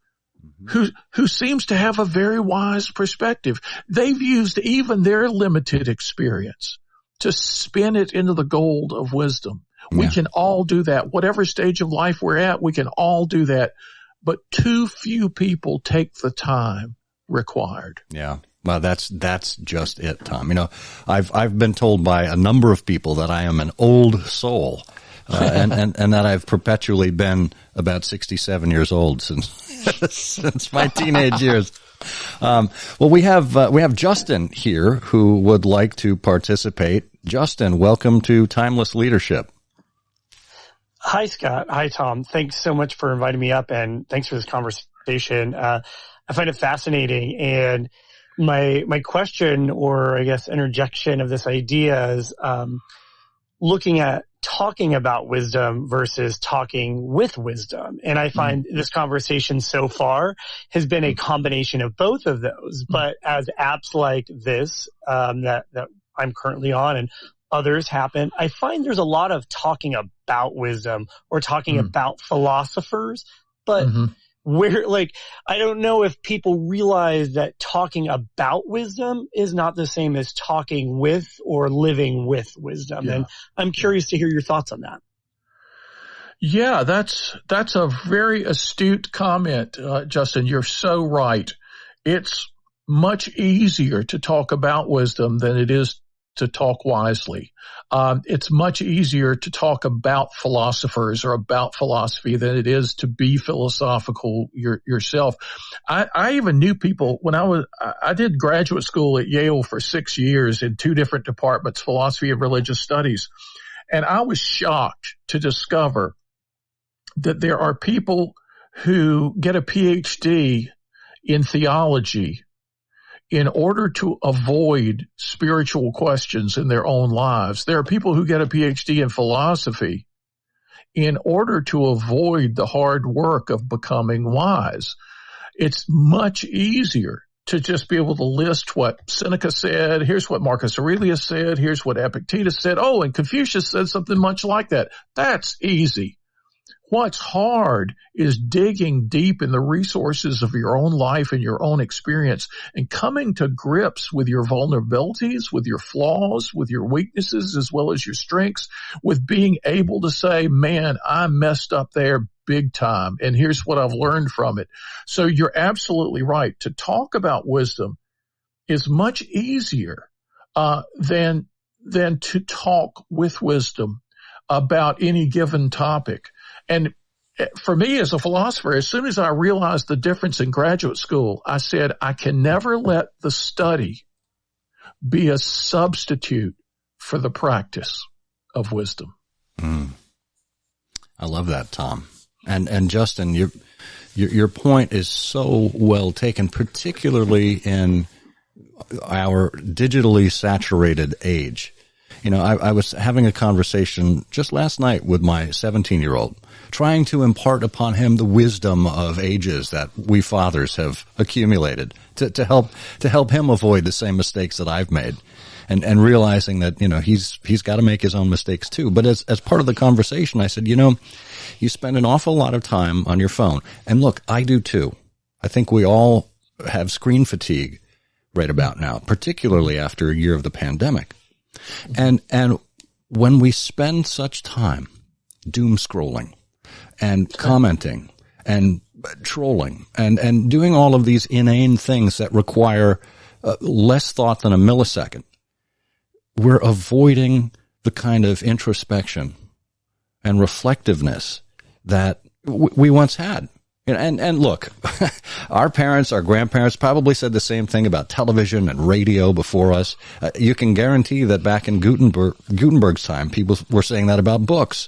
who seems to have a very wise perspective. They've used even their limited experience to spin it into the gold of wisdom. We can all do that. Whatever stage of life we're at, we can all do that. But too few people take the time required. Yeah. Well, that's just it, Tom. I've been told by a number of people that I am an old soul, and that I've perpetually been about 67 years old since my teenage years. Well, we have Justin here who would like to participate. Justin, welcome to Timeless Leadership. Hi, Scott. Hi, Tom. Thanks so much for inviting me up, and thanks for this conversation. I find it fascinating, and My question, or I guess interjection of this idea, is looking at talking about wisdom versus talking with wisdom. And I find this conversation so far has been a combination of both of those. But as apps like this that I'm currently on and others happen, I find there's a lot of talking about wisdom or talking about philosophers, but where, like, I don't know if people realize that talking about wisdom is not the same as talking with or living with wisdom. And I'm curious to hear your thoughts on that. Yeah, that's a very astute comment, Justin. You're so right. It's much easier to talk about wisdom than it is to talk wisely. It's much easier to talk about philosophers or about philosophy than it is to be philosophical yourself. I even knew people when I did graduate school at Yale for 6 years in 2 different departments, philosophy and religious studies. And I was shocked to discover that there are people who get a Ph.D. in theology in order to avoid spiritual questions in their own lives. There are people who get a PhD in philosophy in order to avoid the hard work of becoming wise. It's much easier to just be able to list what Seneca said. Here's what Marcus Aurelius said. Here's what Epictetus said. Oh, and Confucius said something much like that. That's easy. What's hard is digging deep in the resources of your own life and your own experience and coming to grips with your vulnerabilities, with your flaws, with your weaknesses, as well as your strengths, with being able to say, man, I messed up there big time, and here's what I've learned from it. So you're absolutely right. To talk about wisdom is much easier than to talk with wisdom about any given topic. And for me as a philosopher, as soon as I realized the difference in graduate school, I said, I can never let the study be a substitute for the practice of wisdom. I love that, Tom. And Justin, your point is so well taken, particularly in our digitally saturated age. You know, I was having a conversation just last night with my 17-year-old, trying to impart upon him the wisdom of ages that we fathers have accumulated to help him avoid the same mistakes that I've made, and realizing that, you know, he's got to make his own mistakes too. But as part of the conversation, I said, you know, you spend an awful lot of time on your phone, and look, I do too. I think we all have screen fatigue right about now, particularly after a year of the pandemic. And when we spend such time doom scrolling and commenting and trolling and doing all of these inane things that require less thought than a millisecond, we're avoiding the kind of introspection and reflectiveness that we once had. And look, our parents, our grandparents probably said the same thing about television and radio before us. You can guarantee that back in Gutenberg's time, people were saying that about books.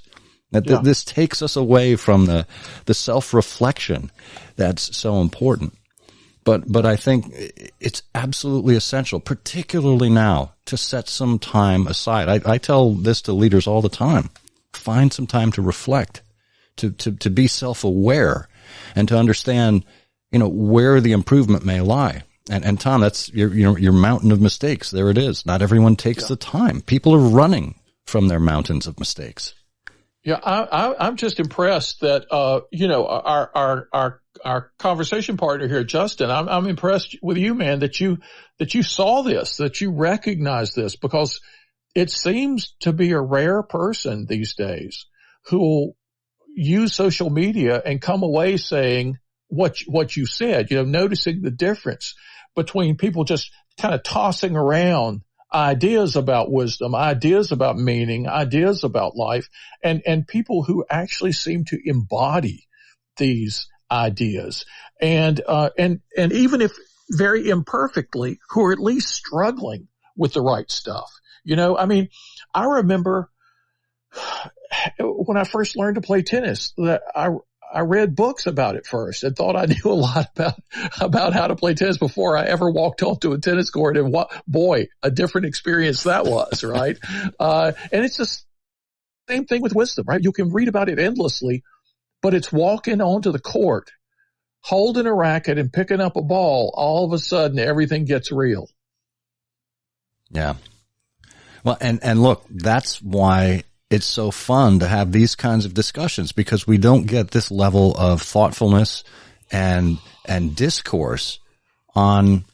That this takes us away from the self-reflection that's so important. But I think it's absolutely essential, particularly now, to set some time aside. I tell this to leaders all the time. Find some time to reflect, to be self-aware, and to understand, you know, where the improvement may lie. And Tom, that's your mountain of mistakes. There it is. Not everyone takes the time. People are running from their mountains of mistakes. Yeah, I'm just impressed that you know, our conversation partner here, Justin. I'm impressed with you, man, that you saw this, that you recognize this, because it seems to be a rare person these days who will use social media and come away saying what you said, you know, noticing the difference between people just kind of tossing around ideas about wisdom, ideas about meaning, ideas about life, and people who actually seem to embody these ideas. And even if very imperfectly, who are at least struggling with the right stuff. You know, I mean, I remember when I first learned to play tennis, that I read books about it first and thought I knew a lot about how to play tennis before I ever walked onto a tennis court. And boy, a different experience that was, right? And it's the same thing with wisdom, right? You can read about it endlessly, but it's walking onto the court, holding a racket and picking up a ball. All of a sudden, everything gets real. Yeah. Well, and look, that's why it's so fun to have these kinds of discussions, because we don't get this level of thoughtfulness and discourse on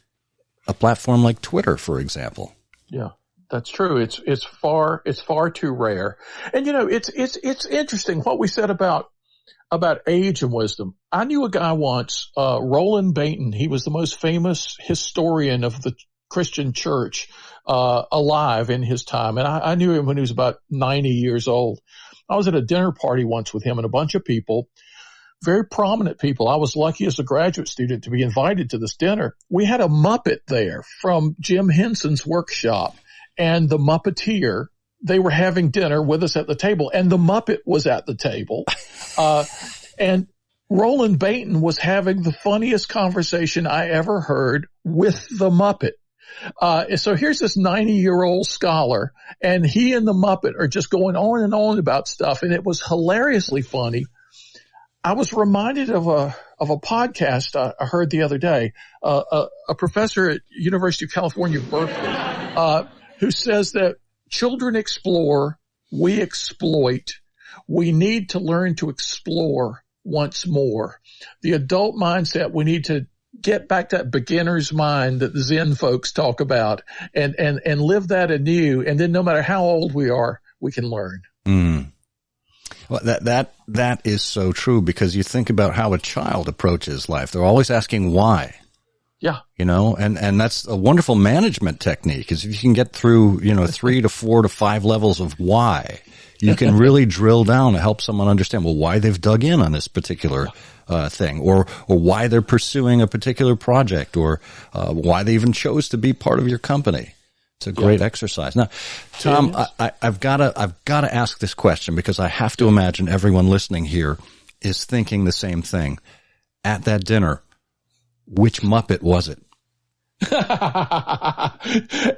a platform like Twitter, for example. Yeah, that's true. It's far too rare. And it's interesting what we said about age and wisdom. I knew a guy once, Roland Bainton. He was the most famous historian of the Christian church alive in his time. And I knew him when he was about 90 years old. I was at a dinner party once with him and a bunch of people, very prominent people. I was lucky as a graduate student to be invited to this dinner. We had a Muppet there from Jim Henson's workshop, and the Muppeteer, they were having dinner with us at the table, and the Muppet was at the table. And Roland Bainton was having the funniest conversation I ever heard with the Muppet. So here's this 90-year-old scholar, and he and the Muppet are just going on and on about stuff, and it was hilariously funny. I was reminded of a podcast I heard the other day, a professor at University of California, Berkeley, who says that children explore, we exploit. We need to learn to explore once more. The adult mindset, we need to get back that beginner's mind that the Zen folks talk about and live that anew. And then no matter how old we are, we can learn. Well, that is so true, because you think about how a child approaches life. They're always asking why. Yeah. And that's a wonderful management technique, is if you can get through, 3 to 4 to 5 levels of why, you can really drill down to help someone understand, well, why they've dug in on this particular thing, or why they're pursuing a particular project, or why they even chose to be part of your company. It's a great exercise. Now, Tom, I've got to ask this question, because I have to imagine everyone listening here is thinking the same thing. At that dinner, which Muppet was it?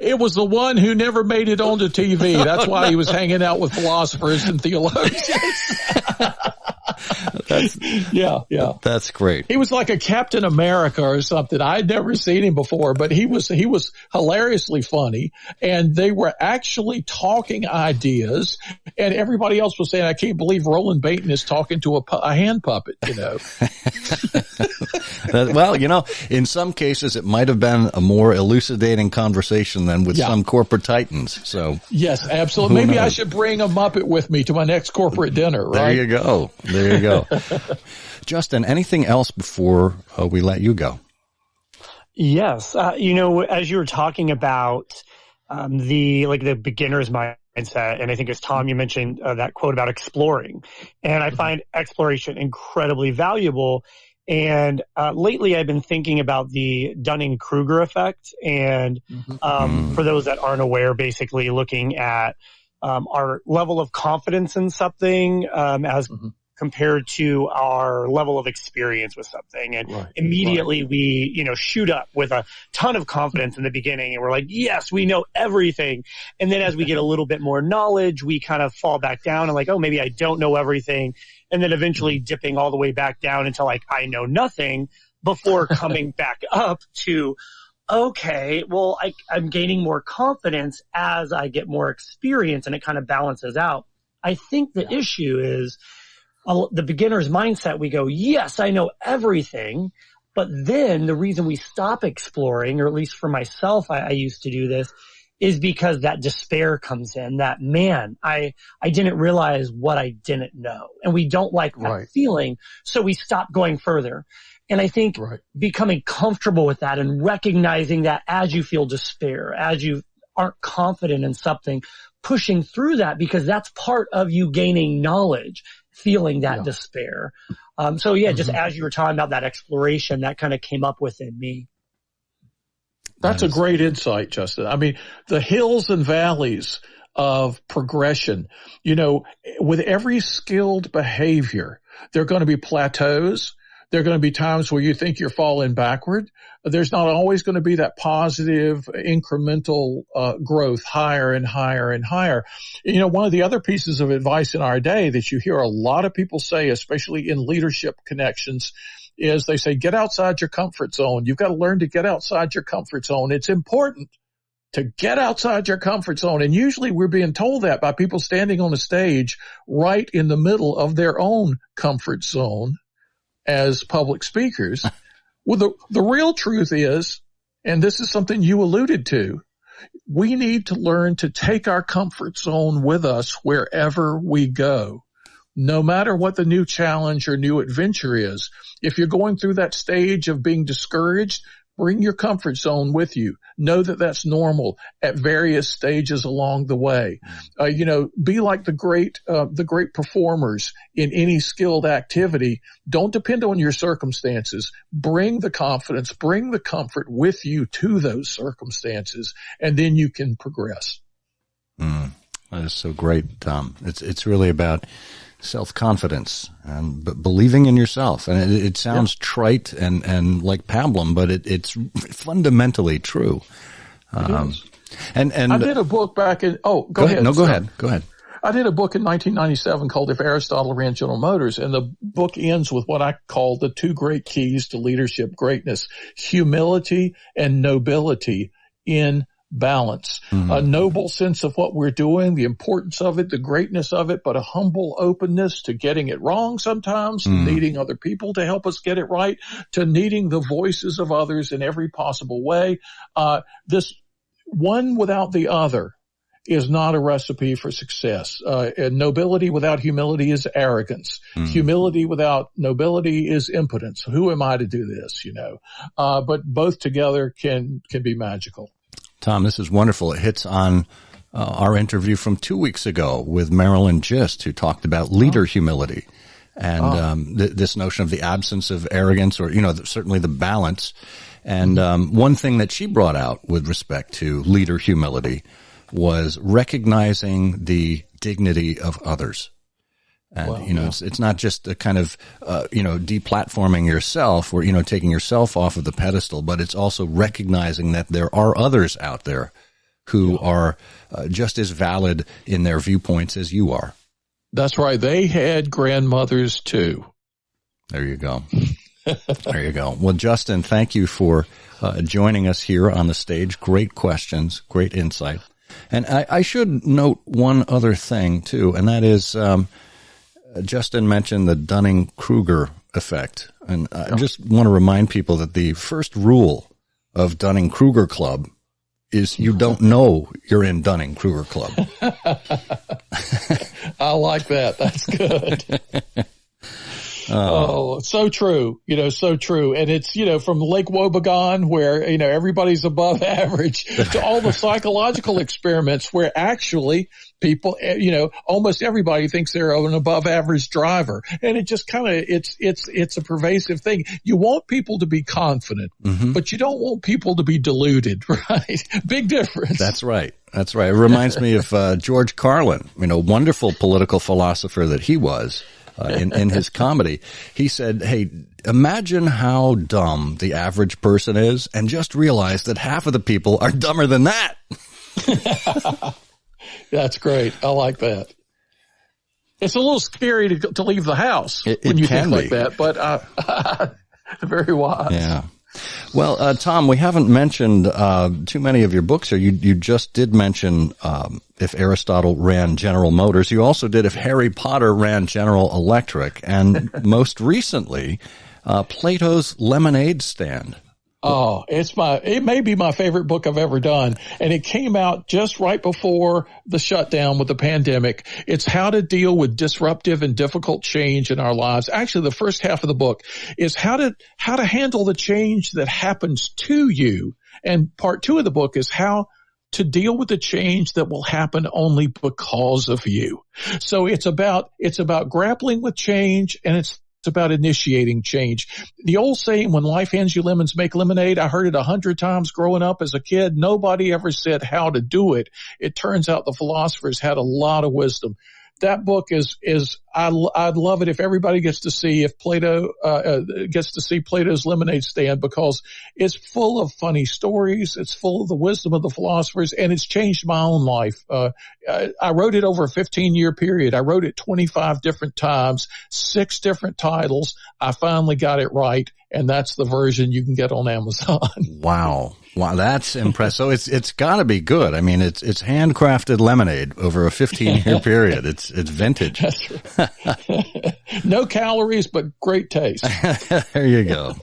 It was the one who never made it onto TV. That's why he was hanging out with philosophers and theologians. That's great. He was like a Captain America or something. I'd never seen him before, but he was hilariously funny, and they were actually talking ideas, and everybody else was saying, I can't believe Roland Bainton is talking to a hand puppet, Well, in some cases it might have been a more elucidating conversation than with some corporate titans. So yes, absolutely. Maybe I should bring a Muppet with me to my next corporate dinner, right? There you go. Justin, anything else before we let you go? Yes. As you were talking about the beginner's mindset, and I think as Tom, you mentioned that quote about exploring, and I find exploration incredibly valuable. And lately I've been thinking about the Dunning-Kruger effect. And for those that aren't aware, basically looking at our level of confidence in something as compared to our level of experience with something. And immediately we, shoot up with a ton of confidence in the beginning, and we're like, yes, we know everything. And then as we get a little bit more knowledge, we kind of fall back down and like, oh, maybe I don't know everything. And then eventually dipping all the way back down until like I know nothing, before coming back up to, okay, well, I'm gaining more confidence as I get more experience, and it kind of balances out. I think the issue is the beginner's mindset. We go, yes, I know everything. But then the reason we stop exploring, or at least for myself, I used to do this, is because that despair comes in, that, man, I didn't realize what I didn't know. And we don't like that feeling. So we stop going further. And I think becoming comfortable with that and recognizing that as you feel despair, as you aren't confident in something, pushing through that, because that's part of you gaining knowledge, feeling that despair. Just as you were talking about that exploration, that kind of came up within me. That's a great insight, Justin. I mean, the hills and valleys of progression, with every skilled behavior, There are going to be plateaus. There are going to be times where you think you're falling backward. There's not always going to be that positive incremental growth higher and higher and higher. You know, one of the other pieces of advice in our day that you hear a lot of people say, especially in leadership connections, is they say, get outside your comfort zone. You've got to learn to get outside your comfort zone. It's important to get outside your comfort zone. And usually we're being told that by people standing on a stage right in the middle of their own comfort zone as public speakers. Well, the real truth is, and this is something you alluded to, we need to learn to take our comfort zone with us wherever we go, no matter what the new challenge or new adventure is. If you're going through that stage of being discouraged, bring your comfort zone with you. Know that that's normal at various stages along the way. Be like the great performers in any skilled activity. Don't depend on your circumstances. Bring the confidence, bring the comfort with you to those circumstances, and then you can progress. That is so great, Tom. It's really about self-confidence and believing in yourself. And it sounds trite and like pablum, but it's fundamentally true. And I did a book back in, go ahead. No, go ahead. Go ahead. I did a book in 1997 called If Aristotle Ran General Motors, and the book ends with what I call the two great keys to leadership greatness: humility and nobility in balance. A noble sense of what we're doing, the importance of it, the greatness of it, but a humble openness to getting it wrong sometimes, to needing other people to help us get it right, to needing the voices of others in every possible way. This one without the other is not a recipe for success. And nobility without humility is arrogance. Humility without nobility is impotence. Who am I to do this? But both together can be magical. Tom, this is wonderful. It hits on our interview from 2 weeks ago with Marilyn Gist, who talked about leader humility and this notion of the absence of arrogance, or certainly the balance. And one thing that she brought out with respect to leader humility was recognizing the dignity of others. And, it's not just a kind of, deplatforming yourself or, taking yourself off of the pedestal, but it's also recognizing that there are others out there who are just as valid in their viewpoints as you are. That's right. They had grandmothers too. There you go. There you go. Well, Justin, thank you for joining us here on the stage. Great questions, great insight. And I should note one other thing too, and that is, Justin mentioned the Dunning-Kruger effect. And I just want to remind people that the first rule of Dunning-Kruger Club is you don't know you're in Dunning-Kruger Club. I like that. That's good. So true. So true. And it's, from Lake Wobegon where, everybody's above average to all the psychological experiments where actually people, almost everybody thinks they're an above average driver. And it just kind of, it's a pervasive thing. You want people to be confident, but you don't want people to be deluded, right? Big difference. That's right. That's right. It reminds me of George Carlin, wonderful political philosopher that he was. In his comedy, he said, hey, imagine how dumb the average person is and just realize that half of the people are dumber than that. That's great. I like that. It's a little scary to leave the house when you think like that, but very wise. Yeah. Well, Tom, we haven't mentioned too many of your books here. You just did mention If Aristotle Ran General Motors. You also did If Harry Potter Ran General Electric. And most recently, Plato's Lemonade Stand. Oh, it may be my favorite book I've ever done. And it came out just right before the shutdown with the pandemic. It's how to deal with disruptive and difficult change in our lives. Actually, the first half of the book is how to handle the change that happens to you. And part 2 of the book is how to deal with the change that will happen only because of you. So it's about grappling with change, and it's about initiating change. The old saying, when life hands you lemons, make lemonade, I heard it 100 times growing up as a kid. Nobody ever said how to do it. It turns out the philosophers had a lot of wisdom. that book I'd love it if everybody gets to see Plato's Lemonade Stand, because it's full of funny stories. It's full of the wisdom of the philosophers, and it's changed my own life. I wrote it over a 15-year period. I wrote it 25 different times, 6 different titles. I finally got it right, and that's the version you can get on Amazon. Wow. Wow, that's impressive. So it's got to be good. I mean, it's handcrafted lemonade over a 15-year period. It's vintage. That's right. No calories, but great taste. There you go.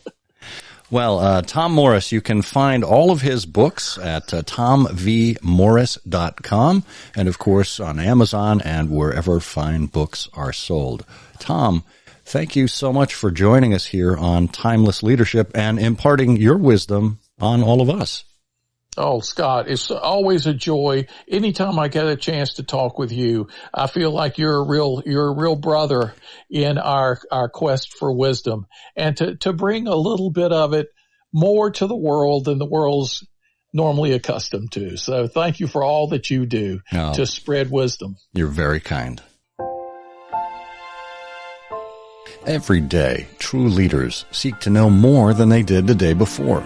Well, Tom Morris, you can find all of his books at tomvmorris.com, and of course on Amazon and wherever fine books are sold. Tom, thank you so much for joining us here on Timeless Leadership and imparting your wisdom on all of us. Oh, Scott, it's always a joy. Anytime I get a chance to talk with you, I feel like you're a real brother in our quest for wisdom, and to bring a little bit of it more to the world than the world's normally accustomed to. So thank you for all that you do to spread wisdom. You're very kind. Every day, true leaders seek to know more than they did the day before.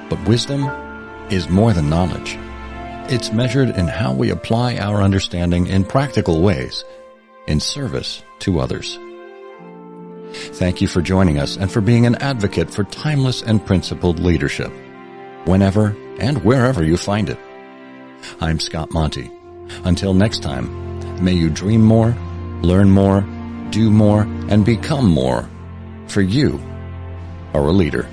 But wisdom is more than knowledge. It's measured in how we apply our understanding in practical ways, in service to others. Thank you for joining us and for being an advocate for timeless and principled leadership, whenever and wherever you find it. I'm Scott Monty. Until next time, may you dream more, learn more, do more, and become more, for you are a leader.